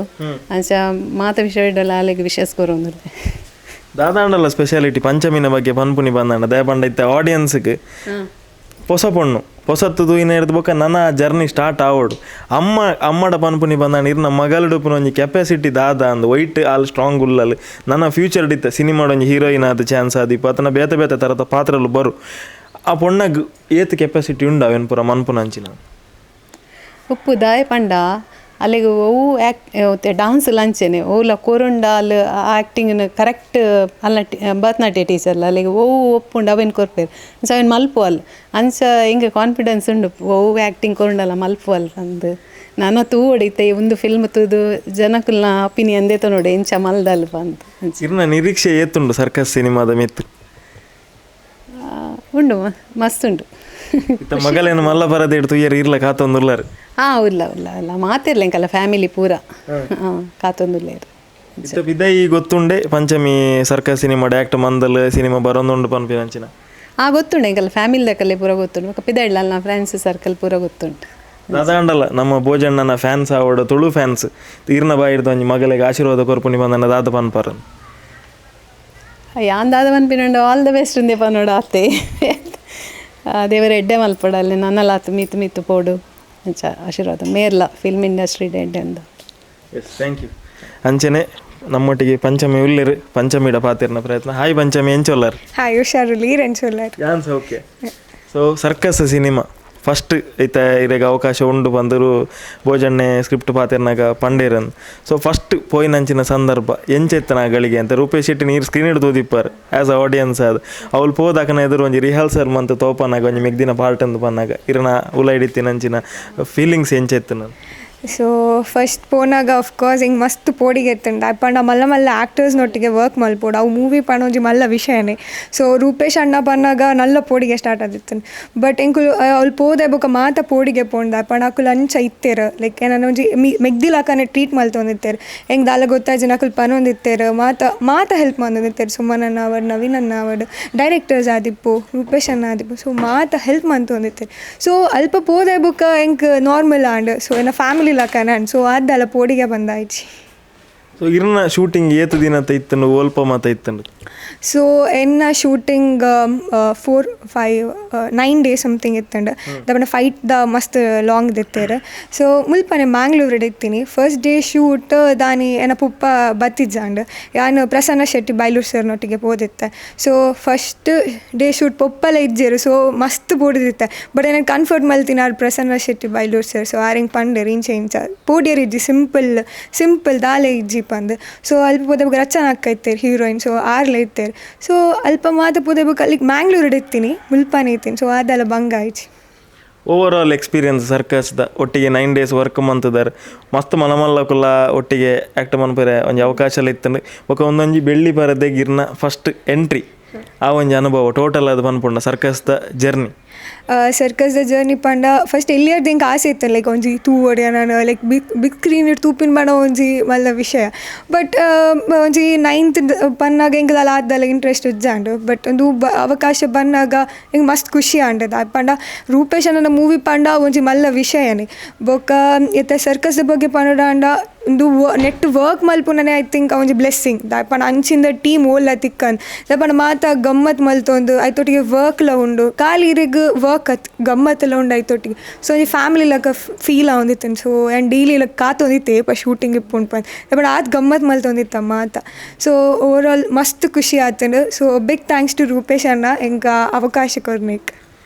Speaker 4: ಅಂಚ ಮಾತ ವಿಷಯ ಇಡಲ್ಲ ಅಲ್ಲಿಗೆ ವಿಷಯ ಸ್ಕೋರ್ ಒಂದಿರುತ್ತೆ
Speaker 5: ದಾದಾಂಡಲ್ಲ ಸ್ಪೆಷಾಲಿಟಿ ಪಂಚಮಿನ ಬಗ್ಗೆ ಪನ್ಪುನಿ ಬಂದಾಂಡ ದಯಪಂಡ ಇತ್ತೆ ಆಡಿಯನ್ಸ್ಗೆ ಹೊಸ ಪೊಣ್ಣು ಹೊಸತ್ತು ತೂಯಿನ ಹಿಡಿದು ಬೊಕ್ಕ ನನ್ನ ಜರ್ನಿ ಸ್ಟಾರ್ಟ್ ಆವೋಡು ಅಮ್ಮಡ ಪನ್ಪುನಿ ಬಂದಾಂಡ ಇರ್ನ ಮಗಲುಡುಪುನ ಒಂಜಿ ಕೆಪಾಸಿಟಿ ದಾದ ಅಂದು ವೈಟ್ ಆಲ್ ಸ್ಟ್ರಾಂಗ್ ಉಲ್ಲಲ್ಲಿ ನನ್ನ ಫ್ಯೂಚರ್ ಇತ್ತೆ ಸಿನಿಮಾಡ ಒಂಜಿ ಹೀರೋಯಿನ್ ಆದ ಚಾನ್ಸ್ ಆದಿಪ್ಪ ಆತನ ಬೇತೆ ಬೇತೆ ಥರದ ಪಾತ್ರಲು ಬರು ಆ ಪೊಣ್ಣಗೆ ಏತ್ ಕೆಪಾಸಿಟಿ ಉಂಡು ಅವೇನು ಪೂರ ಮನ್ಪುನಂಚಿನ
Speaker 4: ಉಪ್ಪು ದಾಯ ಪಂಡ ಅಲ್ಲಿಗೆ ಅವು ಡಾನ್ಸ್ ಲಂಚೇನೆ ಓಲ ಕೊರುಂಡ ಅಲ್ಲಿ ಆ್ಯಕ್ಟಿಂಗ್ ಕರೆಕ್ಟ್ ಅಲ್ಲ ಭರತನಾಟ್ಯ ಟೀಚರ್ಲ ಅಲ್ಲಿಗೆ ಓವು ಒಪ್ಪುಂಡು ಅವೇನು ಕೊರ್ಪೇರು ಅಂಚ ಅವೇನು ಮಲ್ಪು ಅಲ್ಲ ಅಂಚ ಹಿಂಗೆ ಕಾನ್ಫಿಡೆನ್ಸ್ ಉಂಡು ಓವು ಆ್ಯಕ್ಟಿಂಗ್ ಕೊರುಂಡಲ್ಲ ಮಲ್ಪು ಅಲ್ಲ ಅಂದು ನಾನು ತೂ ಹೊಡಿತೆ ಒಂದು ಫಿಲ್ಮ್ ತೂದು ಜನಕ್ಕಲ್ನ ಒಪಿನಿಯನ್ ದೇತ ನೋಡಿ ಇಂಚ ಮಲ್ದಲ್ಪ ಅಂತ
Speaker 5: ಇರ್ನ ನಿರೀಕ್ಷೆ ಏತುಂಡು ಸರ್ಕಸ್ ಸಿನಿಮಾದ ಮಿತ್ತು
Speaker 4: ಉಂಡು ಮಸ್ತ್ ಉಂಟು
Speaker 5: ಇತ್ತ ಮಗಳೇನು ಮಲ್ಲ ಬರದೆ ಇಡ್ತು ಇರ್ಲ ಕಾತೊಂದುಲ್ಲಾರು
Speaker 4: ಇಲ್ಲ ಇಲ್ಲ ಇಲ್ಲ ಮಾತಿರ್ಲ ಇಂಕಲ್ಲ ಫ್ಯಾಮಿಲಿ ಪೂರ ಕಾತೊಂದುಲ್ಲ
Speaker 5: ಇತ್ತ ಬಿದೈ ಗೊತ್ತುಂಡೆ ಪಂಚಮಿ ಸರ್ಕಸ್ ಸಿನಿಮಾ ಆ್ಯಕ್ಟ್ ಮಂದಲ್ ಸಿನಿಮಾ ಬರೋಂದುಂಡು ಪನ್ಪಿನಂಚಿನ
Speaker 4: ಗೊತ್ತುಂಡು ಇಂಕಲ್ಲ ಫ್ಯಾಮಿಲಿ ದಕ್ಕಲ್ಲೇ ಪೂರ ಗೊತ್ತುಂಡು ಪಿದಳ್ಳ ನಾ ಫ್ರೆಂಡ್ಸ್ ಸರ್ಕಲ್ ಪೂರ ಗೊತ್ತುಂಟು
Speaker 5: ದಾದಾಂಡಲ್ಲ ನಮ್ಮ ಭೋಜಣ್ಣನ ಫ್ಯಾನ್ಸ್ ಆವಡು ತುಳು ಫ್ಯಾನ್ಸ್ ತೀರ್ನ ಬಾಯಿಡ್ದು ಒಂಜಿ ಮಗಳಿಗೆ ಆಶೀರ್ವಾದ ಕೊರ್ಪುನಿ ಬಂದನ ದಾದ ಪನ್ಪಾರ
Speaker 4: ಯಾನ್ ದಾದ ಪನ್ಪಿನಂಡು ಆಲ್ ದ ಬೆಸ್ಟ್ ಉಂದೆ ಪನ್ನೋಡು ಆತೆ ದೇವರ ಎಡ್ಡೆ ಮಲ್ಪಡಲ್ಲಿ ನನ್ನಲ್ಲ ಆತು ಮಿತ್ತು ಮಿತ್ತು ಪೋಡು ಅಂಚ ಆಶೀರ್ವಾದ ಮೇರ್ಲ ಫಿಲ್ಮ್ ಇಂಡಸ್ಟ್ರಿ ಎಡ್ಡೆ ಅಂದ
Speaker 5: ಎಸ್ ಥ್ಯಾಂಕ್ ಯು ಅಂಚನೆ ನಮ್ಮೊಟ್ಟಿಗೆ ಪಂಚಮಿ ಉಳ್ಳಿರು ಪಂಚಮಿಡ ಪಾತಿರ್ನ ಪ್ರಯತ್ನ ಹಾಯ್ ಪಂಚಮಿ ಎಂಚೊಲ್ಲರ್
Speaker 1: ಹಾಯ್ ಹುಷಾರು ಎಂಚೊಲ್ಲರ್
Speaker 5: ಯಾನ್ಸ okay so circus cinema first ಐತ ಇರೆಗ ಅವಕಾಶ ಉಂಡು ಬಂದರು ಭೋಜಣ್ಣೆ ಸ್ಕ್ರಿಪ್ಟ್ ಪಾತಿರ್ನಾಗ ಪಂಡೇರನ್ ಸೊ ಫಸ್ಟ್ ಪೋಯಿನಂಚಿನ ಸಂದರ್ಭ ಎಂಚೆತ್ತನಗಳಿಗೆ ಅಂತ ರೂಪೇಶ್ ಶೆಟ್ಟಿ ನೀರು ಸ್ಕ್ರೀನ್ ಹಿಡಿದು ಓದಿಪ್ಪಾರ ಆ್ಯಸ್ ಅ ಆಡಿಯನ್ಸ್ ಅದು ಅವ್ಳು ಪೋದಾಕನ ಎದುರು ಒಂಜಿ ರಿಹರ್ಸಲ್ ಮಂತ್ ತೋಪನಾಗ ಒಂಜಿ ಮೆಗ್ದಿನ ಪಾರ್ಟ್ ಅಂದು ಪನ್ನಾಗ ಇರನ ಉಲ ಹಿಡಿತೀನಂಚಿನ ಫೀಲಿಂಗ್ಸ್ ಎಂಚೆತ್ತು ನಾನು
Speaker 1: ಸೊ ಫಸ್ಟ್ ಪೋನಾಗ ಅಫ್ಕೋರ್ಸ್ ಹಿಂಗೆ ಮಸ್ತ್ ಪೋಡಿಗೆ ಎತ್ತಂಡು ಪಂಡ ಮಲ್ಲ ಮಲ್ಲ ಆ್ಯಕ್ಟರ್ಸ್ನೊಟ್ಟಿಗೆ ವರ್ಕ್ ಮಲ್ಪೋಡು ಅವು ಮೂವಿ ಪಣೋಂಜಿ ಮಲ್ಲ ವಿಷಯನೇ ಸೊ ರೂಪೇಶ್ ಅಣ್ಣ ಪನ್ನಾಗ ನಲ್ಲ ಪೋಡಿಗೆ ಸ್ಟಾರ್ಟ್ ಆದಿತ್ತು ಬಟ್ ಇಂಕು ಅವ್ಳು ಪೋದೆ ಬೊಕ ಮಾತ ಪೋಡಿಗೆ ಪೋಂಡ ಪಂಡ ಅಕುಲು ಅಂಚ ಇತ್ತೇರು ಲೈಕ್ ಏನೋ ಒಂಜಿ ಮೆಗ್ದಿಲಾಕನೆ ಟ್ರೀಟ್ ಮಲ್ತೊಂದಿತ್ತೇರು ಹೆಂಗೆ ದಾಲ ಗೊತ್ತಾಯ್ತು ನಕುಲು ಪನೊಂದಿತ್ತೇರು ಮಾತ ಹೆಲ್ಪ್ ಮಂದೊಂದಿತ್ತೇರು ಸುಮನನ್ನ ಅವಡು ನವೀನನ್ನ ಅವಡು ಡೈರೆಕ್ಟರ್ಸ್ ಆದಿಪ್ಪು ರೂಪೇಶ್ ಅಣ್ಣ ಆದಿಪ್ಪು ಸೊ ಮಾತ ಹೆಲ್ಪ್ ಮಂತೊಂದಿತ್ತೇರು ಸೊ ಅಲ್ಪ ಪೋದೆ ಬೊಕ ಹೆಂಗೆ ನಾರ್ಮಲ್ ಆಂಡ್ ಸೊ ಏನ ಫ್ಯಾಮಿಲಿ ಲಕ್ಕನ ಸೊ ಅದೆಲ್ಲ ಪೋಡಿಗೆ ಬಂದಾಯ್ತು
Speaker 5: ಸೊ ಇರ್ನ ಶೂಟಿಂಗ್ ಏತು ದಿನ ಇತ್ತಂಡು ಓಲ್ಪ ಮಾತ ಇತ್ತಂಡು
Speaker 1: ಸೊ ಎನ್ನ ಶೂಟಿಂಗ್ 9 ಡೇಸ್ ಸಮಥಿಂಗ್ ಇತ್ತಂಡು ದಪ್ಪನ ಫೈಟ್ ದ ಮಸ್ತ್ ಲಾಂಗ್ ದಿತ್ತೇರು ಸೊ ಮುಲ್ಪನೆ ಮ್ಯಾಂಗ್ಳೂರ್ ಇಡ್ತೀನಿ ಫಸ್ಟ್ ಡೇ ಶೂಟ್ ದಾನಿ ಏನ ಪುಪ್ಪ ಬತ್ತಿಜ್ಜಾಂಡು ಯಾನು ಪ್ರಸನ್ನ ಶೆಟ್ಟಿ ಬೈಲೂರು ಸರ್ನೊಟ್ಟಿಗೆ ಪೋದಿತ್ತೆ ಸೊ ಫಸ್ಟ್ ಡೇ ಶೂಟ್ ಪೊಪ್ಪಲ ಇಜ್ಜೇರು ಸೊ ಮಸ್ತ್ ಪೋಡಿದಿತ್ತೆ ಬಟ್ ಏನಾರು ಕನ್ಫರ್ಟ್ ಮಲ್ತೀನಿ ಆರು ಪ್ರಸನ್ನ ಶೆಟ್ಟಿ ಬೈಲೂರು ಸರ್ ಸೊ ಆರಿಂಗ್ ಪಂಡೇರು ಇಂಚ ಪೋಡಿಯರ್ ಇಜ್ಜಿ ಸಿಂಪಲ್ ದಾಲೆ ಇಜ್ಜಿ ಪಂದು ಸೊ ಅಲ್ಪ ಪೋದೆ ಬಗ್ಗೆ ರಚನೆ ಹಾಕೈತೇರು ಹೀರೋಯಿನ್ ಸೊ ಆರ್ಲ ಇತ್ತೇರು ಸೊ ಅಲ್ಪ ಮಾತ ಪೋದೆ ಬಗ್ಗೆ ಅಲ್ಲಿಗೆ ಮ್ಯಾಂಗ್ಳೂರ್ ಇಡ್ತೀನಿ ಮುಲ್ಪಾನೆ ಇತ್ತೀನಿ ಸೊ ಅದೆಲ್ಲ ಬಂಗ ಆಯ್ತು
Speaker 5: ಓವರ್ ಆಲ್ ಎಕ್ಸ್ಪೀರಿಯನ್ಸ್ ಸರ್ಕಸ್ದ ಒಟ್ಟಿಗೆ 9 ಡೇಸ್ ವರ್ಕ್ ಮಂತದಾರೆ ಮಸ್ತ್ ಮಲಮಲ್ಲಕುಲ್ಲ ಒಟ್ಟಿಗೆ ಆ್ಯಕ್ಟ್ ಮನ್ಪರೆ ಒಂಜಿ ಅವಕಾಶ ಇತ್ತಂಡು ಬೊಕ ಒಂದೊಂಜಿ ಬೆಳ್ಳಿ ಬರದೆ ಗಿರ್ನ ಫಸ್ಟ್ ಎಂಟ್ರಿ ಆ ಒಂಜಿ ಅನುಭವ ಟೋಟಲ್ ಅದು ಪನ್ಪುಂಡ ಸರ್ಕಸ್ದ ಜರ್ನಿ
Speaker 1: ಸರ್ಕಸ್ ದ ಜರ್ನಿ ಪಂಡ ಫಸ್ಟ್ ಎಲ್ಲಿಯರ್ದು ಹಿಂಗೆ ಆಸೆ ಇತ್ತು ಲೈಕ್ ಒಂಜಿ ತೂ ಹೊಡೆಯ ನಾನು ಲೈಕ್ ಬಿಗ್ ಸ್ಕ್ರೀನ್ ಇಟ್ಟು ತೂಪಿನ ಮಾಡೋ ಒಂಜಿ ಮಲ್ಲ ವಿಷಯ ಬಟ್ ಒಂಜಿ 9th ಪನ್ನಾಗ ಹಿಂಗೆ ಅಲ್ಲ ಆದ್ದಲ್ಲ ಇಂಟ್ರೆಸ್ಟ್ ಉಜ್ಜಾಂಡು ಬಟ್ ಒಂದು ಅವಕಾಶ ಬಂದಾಗ ಹಿಂಗೆ ಮಸ್ತ್ ಖುಷಿ ಆಂಡದ ಪಂಡ ರೂಪೇಶ್ ಅನ್ನೋ ಮೂವಿ ಪಂಡ ಒಂಜಿ ಮಲ್ಲ ವಿಷಯನೇ ಬೊಕ್ಕ ಇತ್ತ ಸರ್ಕಸ್ ಬಗ್ಗೆ ಪಂಡ ಒಂದು ನೆಟ್ ವರ್ಕ್ ಮಲ್ಪುನೇ ಐ ಥಿಂಕ್ ಒಂಜಿ ಬ್ಲೆಸ್ಸಿಂಗ್ ದಾಯಪಣ ಅಂಚಿಂದ ಟೀಮ್ ಓಲ್ಲ ತಿಕ್ಕನ್ ದಾಯಪಣ ಮಾತ ಗಮ್ಮತ್ ಮಲ್ತೊಂದು ಐತೊಟ್ಟಿಗೆ ವರ್ಕ್ಲ ಉಂಡು ಖಾಲಿ ಇರಿಗೆ ವರ್ಕ್ ಗಮ್ಮತ್ತೆಲ್ಲ ಉಂಡು ಐತೊಟ್ಟಿಗೆ ಸೊ ಒಂಜಿ ಫ್ಯಾಮಿಲಿ ಲಕ ಫೀಲ್ ಆಗೊಂದಿತ್ತು ಸೊ ಆ್ಯಂಡ್ ಡೈಲಿ ಲಕ್ ಕಾತೊಂದಿತ್ತೆ ಶೂಟಿಂಗ್ ಇಪ್ಪುಂಡು ಪಂದ್ ದಾಯಪಣ ಆತ್ ಗಮ್ಮತ್ ಮಲ್ತೊಂದಿತ್ತ ಮಾತ ಸೊ ಓವರ್ ಆಲ್ ಮಸ್ತ್ ಖುಷಿ ಆತಂಡು so big thanks to Rupesh ಅಣ್ಣ ಹೆಂಗೆ ಅವಕಾಶ ಕೊರ್ನೇಕ್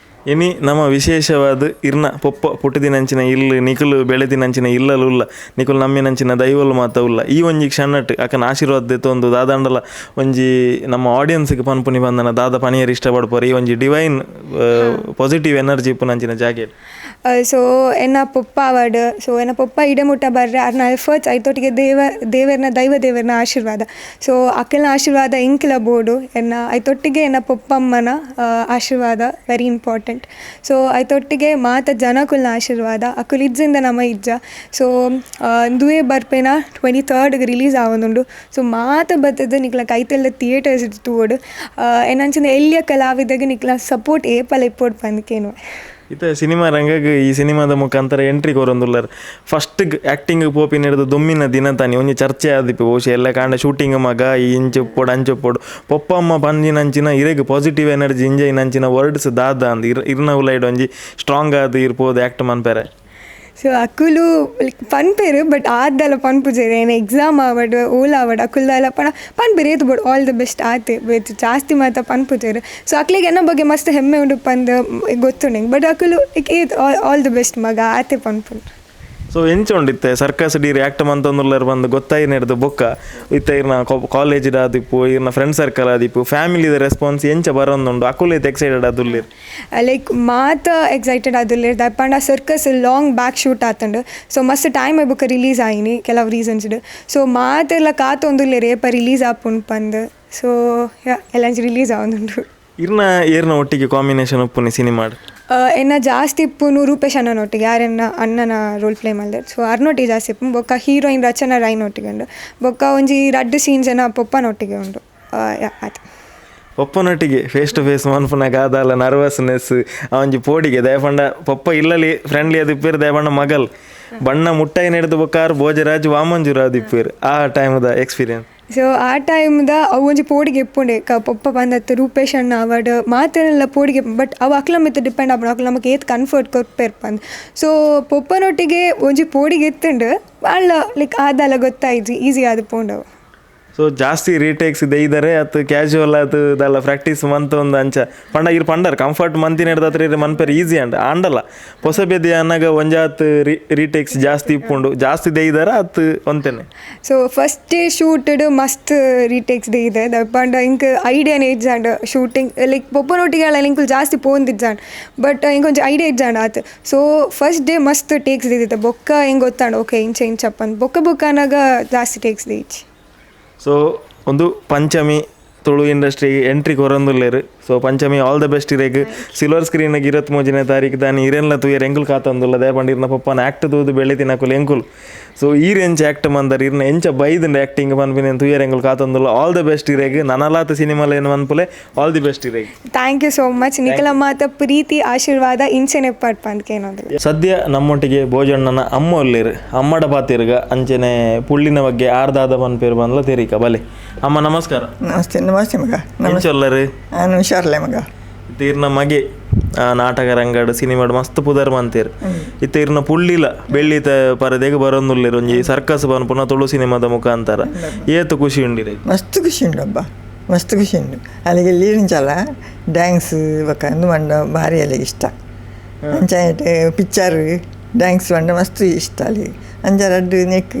Speaker 5: ಇನಿ ನಮ್ಮ ವಿಶೇಷವಾದ ಇರ್ನ ಪೊಪ್ಪ ಪುಟ್ಟದಿನಂಚಿನ ಇಲ್ಲು ನಿಕುಲು ಬೆಳೆದಿನಂಚಿನ ಇಲ್ಲಲು ಉಲ್ಲ ನಿಕುಲು ನಮ್ಮಿನಂಚಿನ ದೈವಲು ಮಾತ ಉಲ್ಲ ಈ ಒಂಜಿ ಕ್ಷಣಟ್ ಅಕ್ಕನ ಆಶೀರ್ವಾದ ತೊಂದು ದಾದಾಂಡಲ ಒಂಜಿ ನಮ್ಮ ಆಡಿಯನ್ಸ್ಗೆ ಪನ್ಪುನಿ ಬಂದನ ದಾದ ಪನಿಯರ್ ಇಷ್ಟಪಡ್ಪೋರು ಈ ಒಂಜಿ ಡಿವೈನ್ ಪಾಸಿಟಿವ್ ಎನರ್ಜಿ ಇಪ್ಪುನಂಚಿನ ಜಾಗೆ
Speaker 1: ಸೊ ಎನ್ನ ಪೊಪ್ಪ ಅವಡು ಸೊ ಎನ್ನ ಪೊಪ್ಪ ಇಡಮುಟ್ಟ ಬರ್ರೆ ಅರ್ನ ಎಫರ್ಟ್ಸ್ ಐತೊಟ್ಟಿಗೆ ದೈವದೇವರನ ಆಶೀರ್ವಾದ ಸೊ ಅಕ್ಕನ ಆಶೀರ್ವಾದ ಇಂಕ್ಲ ಬೋಡು ಎನ್ನ ಐತೊಟ್ಟಿಗೆ ಎನ್ನ ಪೊಪ್ಪಮ್ಮನ ಆಶೀರ್ವಾದ ವೆರಿ ಇಂಪಾರ್ಟೆಂಟ್ ಸೊ ಐತೊಟ್ಟಿಗೆ ಮಾತ ಜನಕುಲ್ನ ಆಶೀರ್ವಾದ ಅಕ್ಕುಲ್ ಇಜ್ಜಿಂದ ನಮ್ಮ ಇಜ್ಜ ಸೊ ದುವೆ ಬರ್ಪೇನ 23rd ರಿಲೀಸ್ ಆವೊಂದುಂಡು ಸೊ ಮಾತ ಬರ್ತದೆ ನಿಕ್ಲ ಕೈತೆಲ್ಲ ಥಿಯೇಟರ್ಸ್ ಇಟ್ಟು ತೂಡು ಏನಂಚಿನ ಎಲ್ಲಿಯ ಕಲಾವಿದಾಗ ನಿಕ್ಲ ಸಪೋರ್ಟ್ ಏಪಲ ಇಪ್ಪೋಡು ಬಂದಕೇನು
Speaker 5: ಇತ ಸಿನಿಮಾ ರಂಗಗೆ ಈ ಸಿನಿಮಾದ ಮುಖಾಂತರ ಎಂಟ್ರಿ ಕೊರೊಂದುಲ್ಲರ್ ಫಸ್ಟ್ ಆ್ಯಕ್ಟಿಂಗ್ ಪೋಪಿನ ಹಿಡಿದು ದೊಮ್ಮಿನ ದಿನ ತಾನಿ ಒಂಜಿ ಚರ್ಚೆ ಆದಿಪ್ಪು ಬಹುಶಃ ಎಲ್ಲ ಕಾಂಡ ಶೂಟಿಂಗ್ ಮಗ ಈ ಇಂಚೊಪ್ಪೋಡು ಅಂಚೊಪ್ಪೋಡು ಪೊಪ್ಪಮ್ಮ ಪಂಜಿನಂಚಿನ ಇರೆಗ್ ಪಾಸಿಟಿವ್ ಎನರ್ಜಿ ಇಂಜೈನಂಚಿನ ವರ್ಡ್ಸ್ ದಾದ ಅಂದ್ ಇರ್ನ ಉಲೈಡ್ ಒಂಜಿ ಸ್ಟ್ರಾಂಗ್ ಆದ ಇರ್ಬೋದು ಆ್ಯಕ್ಟ್ ಮನ್ಪೆರೆ
Speaker 1: ಸೊ ಅಕ್ಕುಲು ಲೈಕ್ ಪನ್ಪೇರು ಬಟ್ ಆದ್ದೆಲ್ಲ ಪನ್ಪುಜೇರು ಏನು ಎಕ್ಸಾಮ್ ಆವಡು ಓಲ್ ಆವಡು ಅಕ್ಕುಲ್ದೆಲ್ಲ ಪನ್ಪೇರು ಏತು ಬೋಡು ಆಲ್ ದ ಬೆಸ್ಟ್ ಆತೆ ಬೇತು ಜಾಸ್ತಿ ಮಾತ ಪನ್ಪುಜೇರು ಸೊ ಅಕ್ಲಿಗೆ ಎನ್ನ ಬಗ್ಗೆ ಮಸ್ತ್ ಹೆಮ್ಮೆ ಉಂಡು ಪಂದು ಗೊತ್ತುಂಡು ಬಟ್ ಅಕ್ಕುಲು ಲೈಕ್ ಏತ್ ಆಲ್ ದ ಬೆಸ್ಟ್ ಮಗ ಆತೆ ಪನ್ಪುಂಡು.
Speaker 5: ಸೊ ಎಂಚ ಉಂಡಿತ್ತೆ ಸರ್ಕಸ್ ಡೀರಿ ಆ್ಯಕ್ಟ್ ಮಂತಂದುಲ್ಲರು ಬಂದು ಗೊತ್ತಾಯಿ ನಡೆದು ಬೊಕ್ಕ ಇತ್ತ ಇರ್ನ ಕಾಲೇಜ್ ಆದಿಪ್ಪು ಇರ್ನ ಫ್ರೆಂಡ್ ಸರ್ಕಲ್ ಆದಿಪ್ಪು ಫ್ಯಾಮಿಲಿದ ರೆಸ್ಪಾನ್ಸ್ ಎಂಚ ಬರೋಂದುಂಡು ಅಕುಲೇತ್ ಎಕ್ಸೈಟೆಡ್ ಆದುಲ್ಲೇರು
Speaker 1: ಲೈಕ್ ಮಾತ ಎಕ್ಸೈಟೆಡ್ ಆದುಲ್ಲೇರು ದಪ್ಪಂಡ ಸರ್ಕಸ್ ಲಾಂಗ್ ಬ್ಯಾಕ್ ಶೂಟ್ ಆತಂಡು ಸೊ ಮಸ್ತ್ ಟೈಮ್ ಬುಕ್ಕ ರಿಲೀಸ್ ಆಯಿನಿ ಕೆಲವು ರೀಸನ್ಸ್ಡು ಸೊ ಮಾತೆಲ್ಲ ಕಾತೊಂದುಲ್ಲೇರು ಏಪ ರಿಲೀಸ್ ಆಪುಂಡು ಪಂದು ಸೊ ಎಲ್ಲ ರಿಲೀಸ್ ಆವೊಂದುಂಡು.
Speaker 5: ಇರ್ನ ಏರ್ನ ಒಟ್ಟಿಗೆ ಕಾಂಬಿನೇಷನ್ ಉಪ್ಪುನಿ ಸಿನಿಮಾಡ್
Speaker 1: ಎನ್ನ ಜಾಸ್ತಿ ಇಪ್ಪುನು ರೂಪೇಶ್ ಅಣ್ಣನೊಟ್ಟಿಗೆ ಯಾರೆನ್ನ ಅಣ್ಣನ ರೋಲ್ ಪ್ಲೇ ಮಾಡಿದೆ ಸೊ ಅರ್ನೊಟ್ಟಿಗೆ ಜಾಸ್ತಿ ಇಪ್ಪು ಬೊಕ್ಕ ಹೀರೋಯಿನ್ ರಚನಾ ರೈನೊಟ್ಟಿಗೆ ಉಂಡು ಬೊಕ್ಕ ಒಂಜಿ ರಡ್ಡು ಸೀನ್ಸ್ ಎನ್ನ ಪೊಪ್ಪನೊಟ್ಟಿಗೆ ಉಂಡು ಆಯ್ತು.
Speaker 5: ಪೊಪ್ಪನೊಟ್ಟಿಗೆ ಫೇಸ್ ಟು ಫೇಸ್ ಮನ್ಪುನಾಗ ಆದಲ್ಲ ನರ್ವಸ್ನೆಸ್ ಅವಂಜಿ ಪೋಡಿಗೆ ದಯಪಂಡ ಪೊಪ್ಪ ಇಲ್ಲಲಿ ಫ್ರೆಂಡ್ಲಿ ಅದಿಪ್ಪೇರು ದಯಪಂಡ ಮಗಲ್ ಬಣ್ಣ ಮುಟ್ಟಾಯಿ ನಡೆದು ಬೊಕ್ಕಾರು ಭೋಜರಾಜ್ ವಾಮಂಜೂರು ಅದಿಪ್ಪೇರು ಆ ಟೈಮ್ದ ಎಕ್ಸ್ಪೀರಿಯನ್ಸ್.
Speaker 1: ಸೊ ಆ ಟೈಮ್ದ ಅವು ಒಂಜಿ ಪೋಡಿಗೆ ಎಪ್ಪುಂಡೆ ಪೊಪ್ಪ ಬಂದತ್ತು ರೂಪೇಶ್ ಅಣ್ಣ ಅವಡ್ ಮಾತೆಲ್ಲ ಪೋಡಿಗೆ ಬಟ್ ಅವು ಅಕ್ಲ ಮಿತ್ತು ಡಿಪೆಂಡ್ ಆಪುಂಡು ಅಕ್ಲ ನಮಗೆ ಏತ್ ಕನ್ಫರ್ಟ್ ಕೊರ್ಪೇರ್ ಪಂದ್ ಸೊ ಪೊಪ್ಪನೊಟ್ಟಿಗೆ ಒಂಜಿ ಪೋಡಿಗೆ ಎತ್ತುಂಡು ಭಾಳ ಲೈಕ್ ಆದಲ್ಲ ಗೊತ್ತಾಯ್ತು ಈಸಿ ಆದ ಪೋಂಡವು.
Speaker 5: ಸೊ ಜಾಸ್ತಿ ರೀಟೇಕ್ಸ್ ಇದೆ ಇದ್ದಾರೆ ಅದು ಕ್ಯಾಶುವಲ್ ಅದು ಇದೆಲ್ಲ ಪ್ರಾಕ್ಟೀಸ್ ಮಂತ್ ಒಂದು ಅಂಚ ಪಂಡ ಇರ್ ಪಂಡರ್ ಕಂಫರ್ಟ್ ಮಂತಿನ ಹಿಡ್ದತ್ರ ಇರ್ ಮನ್ಪೇರು ಈಸಿ ಅಂಡ ಆಂಡಲ್ಲ ಹೊಸಬೇದಿ ಅನ್ನಾಗ ಒಂಜಾತ್ ರೀಟೇಕ್ಸ್ ಜಾಸ್ತಿ ಇಪ್ಪುಂಡು ಜಾಸ್ತಿ ದೇ ಇದಾರ ಅದು ಒಂತೇನೆ.
Speaker 1: ಸೊ ಫಸ್ಟ್ ಡೇ ಶೂಟಡ್ ಮಸ್ತ್ ರೀಟೇಕ್ಸ್ ದೇ ಇದೆ ದಪ್ಪಂಡ ಇಂಕ್ ಐಡಿಯಾನೇ ಇಜ್ಜಾಂಡ್ ಶೂಟಿಂಗ್ ಲೈಕ್ ಪೊಪ್ಪನೊಟ್ಟಿಗೆ ಇಂಕು ಜಾಸ್ತಿ ಪೋಂದಿಜ್ಜಾಂಡ್ ಬಟ್ ಇಂಕೊಂಚ ಐಡಿಯಾ ಇಜ್ಜಾಂಡ್ ಆತು ಸೊ ಫಸ್ಟ್ ಡೇ ಮಸ್ತ್ ಟೇಕ್ಸ್ ದಿದ್ದಿತ್ತೆ ಬೊಕ್ಕ ಹಿಂಗೆ ಗೊತ್ತಾಂಡು ಓಕೆ ಇಂಚಪ್ಪಂದು ಬೊಕ್ಕ ಅನ್ನಾಗ ಜಾಸ್ತಿ ಟೇಕ್ಸ್ ದೇ ಇಚ್ಚಿ.
Speaker 5: ಸೊ ಒಂದು ಪಂಚಮಿ ತುಳು ಇಂಡಸ್ಟ್ರಿ ಎಂಟ್ರಿ ಕೊರಂದುಲ್ಲೇರು so Panchami all the best ಇರೇಗ್ ಸಿಲ್ವರ್ ಸ್ಕ್ರೀನಾಗ 23ನೇ ತಾರೀಕು ದಾನಿ ಇರೆನ್ಲ ತೂಯರ್ ಎಂಕುಲ್ ಕಾತಂದುಲ್ಲ ದಯಪಂಡ ಇರ್ನ ಪಪ್ಪನ ಆ್ಯಕ್ಟ್ ತೂದು ಬೆಳ್ಳಿ ತಿನ್ನಕುಲ್ ಎಂಕುಲ್ ಸೊ ಈರೆಂಚ ಆ್ಯಕ್ಟ್ ಮಂದರ್ ಇರ್ನ ಎಂಚ ಬೈದಂಡ ಆ್ಯಕ್ಟಿಂಗ್ ಪನ್ಪಿನ ತೂಯರ್ ಎಂಕುಲ್ ಕಾತಂದುಲ್ಲ ಆಲ್ ದ ಬೆಸ್ಟ್ ಇರೇಗ್ ನನಲಾತ ಸಿನಿಮಾಲ ಏನು ಅನ್ಪುಲೆ ಆಲ್ ದಿ ಬೆಸ್ಟ್ ಇರೇಗ್.
Speaker 1: ಥ್ಯಾಂಕ್ ಯು ಸೋ ಮಚ್ ನಿಖಲ ಮಾತ ಪ್ರೀತಿ ಆಶೀರ್ವಾದ ಇಂಚೆನೆ ಪಡ್ಪಂದ್ಕೇನೋದು.
Speaker 5: ಸದ್ಯ ನಮ್ಮೊಟ್ಟಿಗೆ ಭೋಜಣ್ಣನ ಅಮ್ಮ ಒಲ್ಲೇರು ಅಮ್ಮಡ ಪಾತಿರ್ಗ ಅಂಚೆನೆ ಪುಳ್ಳಿನ ಬಗ್ಗೆ ಆರ್ದಾದ ಪನ್ಪೇರು ಬಂದ್ಲ ತೆರಿಕ ಬಲೆ ಅಮ್ಮ ನಮಸ್ಕಾರ.
Speaker 3: ನಮಸ್ತೆ ನಮಸ್ತೆ ಮಗ
Speaker 5: ನಮಸ್ತೆ.
Speaker 3: ನಾನು ಹುಷಾರ್ಲೆ ಮಗ.
Speaker 5: ಇರ್ನ ಮಗೆ ನಾಟಕ ರಂಗಡ್ ಸಿನಿಮಾಡ್ ಮಸ್ತ್ ಪುದರ್ ಮಂತೇರು ಇತ್ತ ಇರ್ನ ಪುಳ್ಳಿಲ ಬೆಳ್ಳಿತ ಪರದೆಗೆ ಬರೋಂದುಲ್ಲೇರು ಒಂಜಿ ಸರ್ಕಸ್ ಪನ್ಪುನ ತುಳು ಸಿನಿಮಾದ ಮುಖಾಂತರ ಏತು ಖುಷಿ ಉಂಡಿರ?
Speaker 3: ಮಸ್ತ್ ಖುಷಿ ಉಂಡು ಹಬ್ಬ ಮಸ್ತ್ ಖುಷಿ ಉಂಡು ಅಲ್ಲಿಗೆ ಲೀರಿಂಚಲ್ಲ ಡ್ಯಾನ್ಸ್ ಬಕ್ಕ ಅಂದು ಮಂಡ ಭಾರಿ ಅಲ್ಲಿಗೆ ಇಷ್ಟ ಅಂಚಾಯ್ತು ಪಿಕ್ಚರ್ ಡ್ಯಾನ್ಸ್ ಮಂಡ ಮಸ್ತ್ ಇಷ್ಟ ಅಲ್ಲಿ ಅಂಚ ರಡ್ಡು ನೆಕ್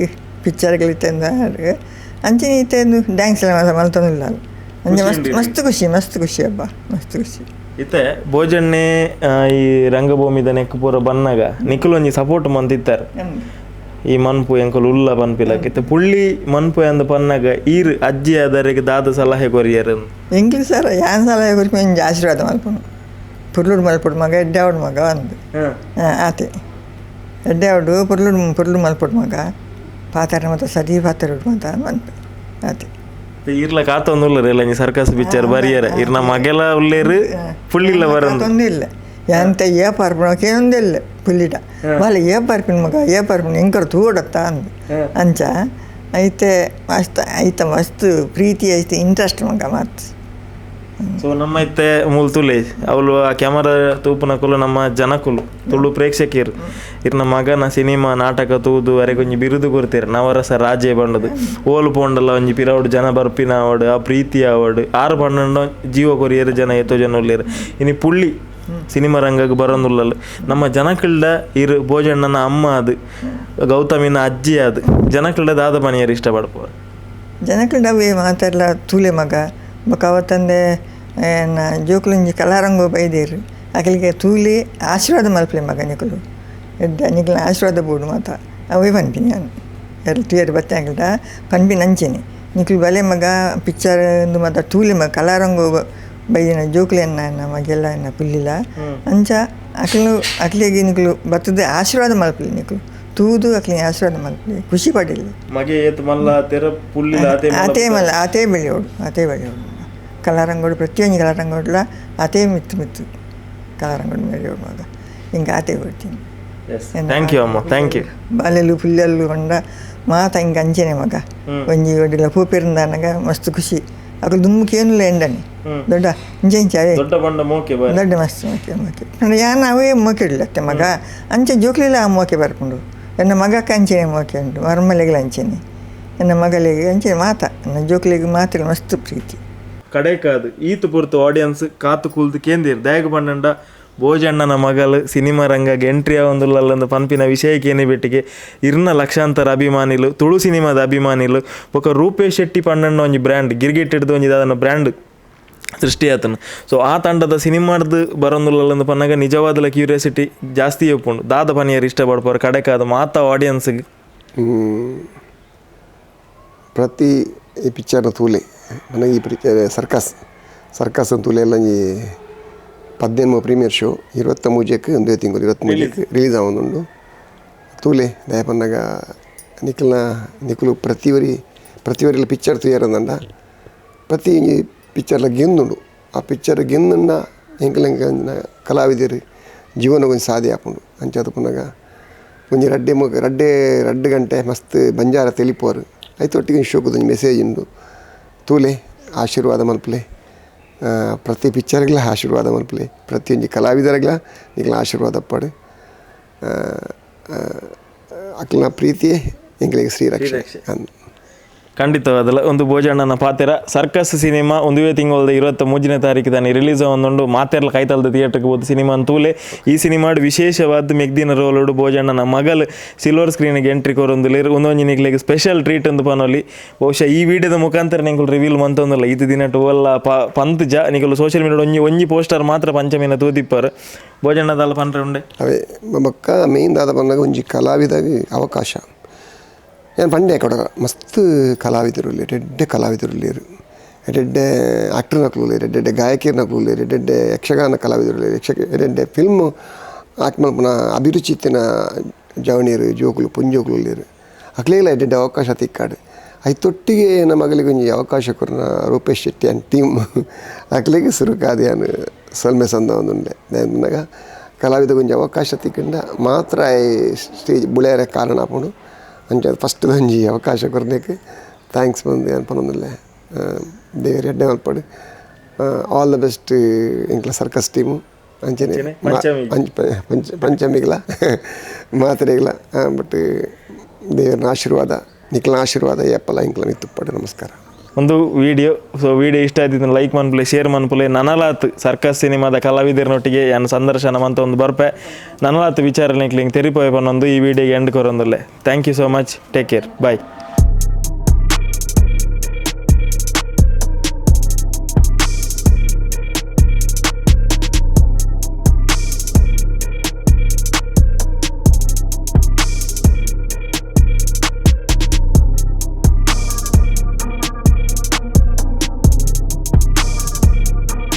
Speaker 3: ಪಿಕ್ಚರ್ಗಳಿತ್ತಂದ ಅಂಚೆ ಇತ್ತು ಡ್ಯಾನ್ಸ್ ಎಲ್ಲ ಮಲ್ತೊಂದಿಲ್ಲ ಅಂಚೆ ಮಸ್ತ್ ಖುಷಿ ಹಬ್ಬ ಮಸ್ತ್ ಖುಷಿ.
Speaker 5: ಇತ್ತೆ ಭೋಜಣ್ಣೆ ಈ ರಂಗಭೂಮಿದ ನೆಕ್ ಪೂರ ಬನ್ನಾಗ ನಿಖಲೊಂಜಿ ಸಪೋರ್ಟ್ ಮಂತಿತ್ತಾರೆ ಈ ಮನ್ಪು ಎಂಕಲು ಉಲ್ಲ ಪನ್ಪಿಲಕ್ಕೆ ಪುಳ್ಳಿ ಮನ್ಪು ಅಂದ ಪನ್ನಾಗ ಈರ್ ಅಜ್ಜಿ ಆದರಿಗೆ ದಾದ ಸಲಹೆ ಕೊರಿಯರ್
Speaker 3: ಎಂಕ್ಲು ಸರ್ ಯಾನ್ ಸಲಹೆ ಕೊರಿಪು ಎಂಜಿ ಆಶೀರ್ವಾದ ಮಲ್ಪುನು ಪುರ್ಲುಡು ಮಲ್ಪುಡು ಮಗ ಎಡ್ಡೆವಡು ಮಗ ಅಂದು ಆತೆ ಎಡ್ಡೆವಡು ಪುರ್ಲುಡು ಮಲ್ಪುಡು ಮಗ ಪಾತಾರ ಮತ್ತು ಸದಿ ಪಾತಾರ ಅಂತ ಮನ್ಪು ಆತೆ
Speaker 5: ಇರ್ಲ ಕಾತೊಂದುಲ್ಲರು ಎಲ್ಲ ಸರ್ಕಸ್ ಪಿಕ್ಚರ್ ಬರಿಯರ ಇರ್ನ ಮಗೆಲ ಉಲ್ಲೇರು ಪುಳ್ಳಿಲ್ಲ
Speaker 3: ಬರೋಂದಿಲ್ಲ ಎಂತ ಏ ಪಾರ್ಪಣಕ್ಕೆ ಒಂದಿಲ್ಲ ಪುಲ್ಲಿಟ ಬಾಲ ಏ ಪಾರ್ಪಿನ ಮಗ ಏ ಪಾರ್ಪಿನ ಹೆಂಕರ್ ತೂಡತ್ತ ಅಂದು ಅಂಚ ಐತೆ ಮಸ್ತ್ ಪ್ರೀತಿ ಐತೆ ಇಂಟ್ರೆಸ್ಟ್ ಮಗ ಮಾತು.
Speaker 5: ಸೊ ನಮ್ಮ ಇತ್ತೆ ಮೂಲ ತುಲೆ ಅವಳು ಆ ಕ್ಯಾಮರಾ ತೂಪುನಕುಲು ನಮ್ಮ ಜನಕುಲು ತುಳು ಪ್ರೇಕ್ಷಕಿಯರು ಇರ್ನ ಮಗನ ಸಿನಿಮಾ ನಾಟಕ ತೂದು ಅರೆಗೆ ಒಂಜಿ ಬಿರುದು ಕೊಡ್ತೀರ ನವರಸ ರಾಜೇ ಬಂಡದು ಓಲು ಪೋಂಡಲ್ಲ ಒಂಜಿ ಪಿರವಡು ಜನ ಬರ್ಪಿನ ಅವಡು ಆ ಪ್ರೀತಿ ಅವಡು ಆರು ಪಂಡ ಜೀವ ಕೊರಿಯರು ಜನ ಎತ್ತೋ ಜನ ಉಳ್ಳೇರು ಇನ್ನು ಪುಳ್ಳಿ ಸಿನಿಮಾ ರಂಗಕ್ಕೆ ಬರೋಂದುಲ್ಲಲ್ಲ ನಮ್ಮ ಜನಕಳ್ಳ ಇರು ಭೋಜಣ್ಣನ ಅಮ್ಮ ಅದು ಗೌತಮಿನ ಅಜ್ಜಿ ಅದು ಜನಕಳ್ಳ ದಾದ ಪಣಿಯರು ಇಷ್ಟಪಡ್ಪೋ
Speaker 3: ಜನಕಳ್ಳ ಮಾತಾಡಲ ತೂಲೆ ಮಗ ಬೊಕ್ಕ ಅವತ್ತಂದೆ ಜೋಕುಲಂಜಿ ಕಲಾರಂಗು ಬೈದೇರು ಅಕಲಿಗೆ ತೂಲಿ ಆಶೀರ್ವಾದ ಮಲ್ಪಲೆ ಮಗ ನಿಕಲು ನಿಕಲ ಆಶೀರ್ವಾದ ಬೋಡು ಮಾತ ಅವೇ ಪನ್ಪಿನಿ ನಾನು ಎರಡು ಟೂಯರ್ ಬತ್ತಾಗಲ್ದ ಪನ್ಪಿನ ಅಂಚೆನೆ ನಿಕಲು ಬಲೆ ಮಗ ಪಿಕ್ಚರ್ ಮಾತ ತೂಲಿ ಮಗ ಕಲಾರಂಗು ಬೈದಿನ ಜೋಕುಲೆನ್ನ ನಮಗೆಲ್ಲ ಪುಲ್ಲಿಲ್ಲ ಅಂಚ ಅಕ್ಲಿಗೆ ನಿಕಲು ಬರ್ತದೆ ಆಶೀರ್ವಾದ ಮಲ್ಪಲೆ ನಿಕಲು ತೂದು ಅಕ್ಲಿ ಆಶೀರ್ವಾದ ಮಲ್ಪಲೆ ಖುಷಿ ಪಡಿಲ್ಲ ಮಗೆ ಆತೇ ಬೆಳೆಯೋಡು ಕಲಾರಂಗೋಡು ಪ್ರತಿಯೊಂದು ಕಲಾರಂಗೋಡ್ಲ ಅದೇ ಮಿತ್ತು ಕಲಾರಂಗೋಡು ಬೆಳೆಯೋಡು ಮಗ ಹಿಂಗೆ ಆತೇ ಕೊಡ್ತೀನಿ.
Speaker 5: ಥ್ಯಾಂಕ್ ಯು ಅಮ್ಮ ಥ್ಯಾಂಕ್ ಯು.
Speaker 3: ಬಾಲೆಲು ಪುಲ್ಲಲ್ಲು ಹೊಂಡ ಮಾತ ಹಿಂಗೆ ಅಂಚೆನೆ ಮಗ ಒಂಜಿ ಒಡ್ಡಿಲ್ಲ ಪೂಪಿರಿಂದ ನನಗೆ ಮಸ್ತ್ ಖುಷಿ ಅಕಲು ದುಮ್ಮಕ್ಕೇನಿಲ್ಲ ಎಂಡನಿ ದೊಡ್ಡ ಇಂಚೆ ಅವೇ
Speaker 5: ದೊಡ್ಡ ಬಂಡ ಮೋಕೆ
Speaker 3: ದೊಡ್ಡ ಮಸ್ತ್ ಮೋಕೆ ಅಂದ್ರೆ ಯಾನ ಅವೇ ಮೋಕೆ ಇಡ್ಲತ್ತೆ ಮಗ ಅಂಚೆ ಜೋಕ್ಲಿಲ್ಲ ಆ ಮೋಕೆ ಬರ್ಕೊಂಡು ನನ್ನ ಮಗಕ್ಕೆ ಅಂಚೆನೆ ಮೋಕೆ ಉಂಟು ಮರಮಲೆಗೆ ಅಂಚೆನೆ ನನ್ನ ಮಗಳಿಗೆ ಅಂಚೆ ನನ್ನ ಜೋಕ್ಲಿಗೆ ಮಾತಿಲ್ಲ ಮಸ್ತ್ ಪ್ರೀತಿ
Speaker 5: ಕಡೆ ಕಾದು ಈತು ಪುರ್ತು ಆಡಿಯನ್ಸ್ ಕಾತು ಕೂಲ್ದು ಕೇಂದಿರು ದಯಗ ಪಂಡ ಭೋಜಣ್ಣನ ಮಗಳು ಸಿನಿಮಾ ರಂಗಗೆ ಎಂಟ್ರಿ ಆವೊಂದುಲ್ಲೊಂದು ಪಂಪಿನ ವಿಷಯಕ್ಕೇನೆ ಬೆಟ್ಟಿಗೆ ಇರ್ನ ಲಕ್ಷಾಂತರ ಅಭಿಮಾನಿಲು ತುಳು ಸಿನಿಮಾದ ಅಭಿಮಾನಿಲು ಬೊಕ ರೂಪೇಶ್ ಶೆಟ್ಟಿ ಪಂಡಣ್ಣ ಒಂಜಿ ಬ್ರ್ಯಾಂಡ್ ಗಿರ್ಗಿಟ್ ಹಿಡ್ದು ಒಂಜಿ ಅದನ್ನು ಬ್ರ್ಯಾಂಡ್ ಸೃಷ್ಟಿ ಆತನು. ಸೊ ಆ ತಂಡದ ಸಿನಿಮಾಡ್ದು ಬರೋಂದುಲ್ಲೊಂದು ಪನ್ನಾಗ ನಿಜವಾದ ಕ್ಯೂರಿಯಾಸಿಟಿ ಜಾಸ್ತಿ ಒಪ್ಪುಂಡು ದಾದ ಪನಿಯರು ಇಷ್ಟಪಡ್ಪಾರು ಕಡೆಕಾದ ಮಾತಾ ಆಡಿಯನ್ಸ್ಗೆ
Speaker 2: ಪ್ರತಿ ಈ ಪಿಕ್ಚರ್ನ ತೂಲೆ ನನಗೆ ಈ ಪಿಕ್ಚರ್ ಸರ್ಕಸ್ ತೂಲೆ ಎಲ್ಲ ಈ 18 ಪ್ರೀಮಿಯರ್ ಶೋ 23ಕ್ಕೆ 1 ತಿಂಗಳು 23ಕ್ಕೆ ರಿಲೀಸ್ ಆವೊಂದುಂಡು ತೂಲೆ ದಯ ಪನ್ನಾಗ ನಿಖಲು ಪ್ರತಿವರಿಲ್ಲ ಪಿಕ್ಚರ್ ತೂಯರಂದಂಡ ಪ್ರತಿ ಪಿಕ್ಚರ್ಲ ಗೆಂದುಂಡು ಆ ಪಿಕ್ಚರ್ ಗೆಂದುಂಡ ಎಂಕಲೆಂಕ ಕಲಾವಿದರು ಜೀವನ ಒಂಜಿ ಸಾಧಿ ಆಪುಂಡು ಅಂಚಾದ ಪುನಗ ಒಂಜಿ ರಡ್ಡೆ ಗಂಟೆ ಮಸ್ತ್ ಬಂಜಾರ ತೆಲಿಪೋರು ಐತೊಟ್ಟಿಗೆ ಶೋಕದ ಮೆಸೇಜ್ ಉಂಡು ತೂಲೆ ಆಶೀರ್ವಾದ ಮಲ್ಪಲೆ ಪ್ರತಿ ಪಿಕ್ಚರ್ಗಳ ಆಶೀರ್ವಾದ ಮಲ್ಪಲೆ ಪ್ರತಿಯೊಂದು ಕಲಾವಿದರಿಗಳ ಈಗಲ ಆಶೀರ್ವಾದ ಪಡು ಅಕ್ಲನ ಪ್ರೀತಿಯೇ ಎಂಗಳಿಗೆ ಶ್ರೀರಕ್ಷೆ
Speaker 5: ಖಂಡಿತವಾದಲ್ಲ ಒಂದು ಭೋಜಣ್ಣನ ಪಾತೆರ ಸರ್ಕಸ್ ಸಿನಿಮಾ 1 ತಿಂಗಳದ 23ನೇ ತಾರೀಕು ತಾನೇ ರಿಲೀಸ್ ಆವೊಂದುಂಡು ಮಾತೆರ್ಲ ಕೈತಲ್ದ ಥಿಯೇಟರ್ಗೆ ಹೋದ ಸಿನಿಮಾ ಅಂತೂಲೆ ಈ ಸಿನಿಮಾಡ್ ವಿಶೇಷವಾದ ಮೆಗ್ದಿನ ರೋಲೋಡು ಭೋಜಣ್ಣನ ಮಗಲ್ ಸಿಲ್ವರ್ ಸ್ಕ್ರೀನ್ಗೆ ಎಂಟ್ರಿ ಕೊರೊಂದುಲೇರು ಒಂದೊಂದು ನಿಕ್ಲೆಗೆ ಸ್ಪೆಷಲ್ ಟ್ರೀಟ್ ಒಂದು ಪನೋಲಿ ಬಹುಶಃ ಈ ವಿಡಿಯೋದ ಮುಖಾಂತರ ನಿಂಗಳು ರಿವೀಲ್ ಮಂತೊಂದಿಲ್ಲ ಇದು ದಿನ ಟುವಲ್ಲ ಪಂತ್ ನಿಕಲು ಸೋಷಿಯಲ್ ಮೀಡಿಯಾ ಒಂಜಿ ಪೋಸ್ಟರ್ ಮಾತ್ರ ಪಂಚಮಿನ ತೂದಿಪ್ಪರು ಭೋಜಣ್ಣದಲ್ಲ ಪಂಡ್ರೆ ಉಂಡೆ
Speaker 2: ಅವೇ ಬೊಕ್ಕ ಮೇನ್ ದಾದ ಪನ್ನಾಗ ಒಂಜಿ ಕಲಾವಿದಗೆ ಅವಕಾಶ ಏನು ಪಂಡೆ ಕೊಡ ಮಸ್ತ್ ಕಲಾವಿದರು ರೆಡ್ಡೆ ಕಲಾವಿದರು ರೆಡ್ಡೆ ಆಕ್ಟರ್ ನಕಲು ರೆಡ್ಡೆ ಗಾಯಕಿಯರ್ ನಕಲು ರೆಡ್ಡೆ ಯಕ್ಷಗಾನ ಕಲಾವಿದರು ರೆಡ್ಡೆ ಫಿಲ್ಮ್ ಆತ್ಮಲ್ಪನ ಅಭಿರುಚಿತ್ತಿನ ಜವಣಿಯರು ಜೋಕುಲು ಪುಂಜೋಕುಲು ಲೇರು ಅಕ್ಲೇಲ ರೆಡ್ಡೆ ಅವಕಾಶ ತಿಕ್ಕಾಡು ಐತೊಟ್ಟಿಗೆ ನಮ್ಮ ಮಗಳಿಗೆ ಒಂಜಿ ಅವಕಾಶ ಕೊರನ ರೂಪೇಶ್ ಶೆಟ್ಟಿ ಆ್ಯಂಡ್ ಟೀಮ್ ಅಕ್ಲಿಗೆ ಸುರುಕಾದೆ ಅನು ಸೊಲ್ಮೆ ಸಂದ ಒಂದುಂಡೆ ದಾಗ ಕಲಾವಿದ ಒಂಜಿ ಅವಕಾಶ ತಿಕ್ಕಂಡ ಮಾತ್ರ ಸ್ಟೇಜ್ ಬುಳೆಯರ ಕಾರಣ ಆಪುಂಡು ಅಂಚೆ ಫಸ್ಟ್ ಒಂಜಿ ಅವಕಾಶ ಕೊರನೇಕ್ಕೆ ಥ್ಯಾಂಕ್ಸ್ ಬಂದು ಅನ್ಪನೊಂದಿಲ್ಲ ದೇವ್ರು ಎಡ್ಡೆ ಮಲ್ಪಡು ಆಲ್ ದ ಬೆಸ್ಟ್ ಇಂಕ್ಲ ಸರ್ಕಸ್ ಟೀಮು ಅಂಚೆನೆ ಪಂಚಮಿಗಳ ಮಾತ್ರೆಗಳ ಬಟ್ ದೇವ್ರನ ಆಶೀರ್ವಾದ ನಿಕ್ಲ ಆಶೀರ್ವಾದ ಎಪ್ಪಲ ಇಂಕ್ಲ ಮಿತ್ತುಪ್ಪಡು ನಮಸ್ಕಾರ
Speaker 5: ಒಂದು ವಿಡಿಯೋ ಇಷ್ಟ ಆಯ್ತಿದ್ದು ಲೈಕ್ ಮನ್ಪುಲೆ ಶೇರ್ ಮನ್ಪುಲೆ ನನಲಾತ್ ಸರ್ಕಸ್ ಸಿನಿಮಾದ ಕಲಾವಿದರನೊಟ್ಟಿಗೆ ಏನು ಸಂದರ್ಶನ ಅಂತ ಒಂದು ಬರ್ಪೆ ನನಲಾತ್ ವಿಚಾರ ನಿಕ್ಲಿಂಗ್ ತೆರಿಪೋಯ್ ಪನ್ನೊಂದು ಈ ವಿಡಿಯೋಗೆ ಎಂಡ್ ಕೊರೊಂದುಲ್ಲೆ thank you so much take care bye.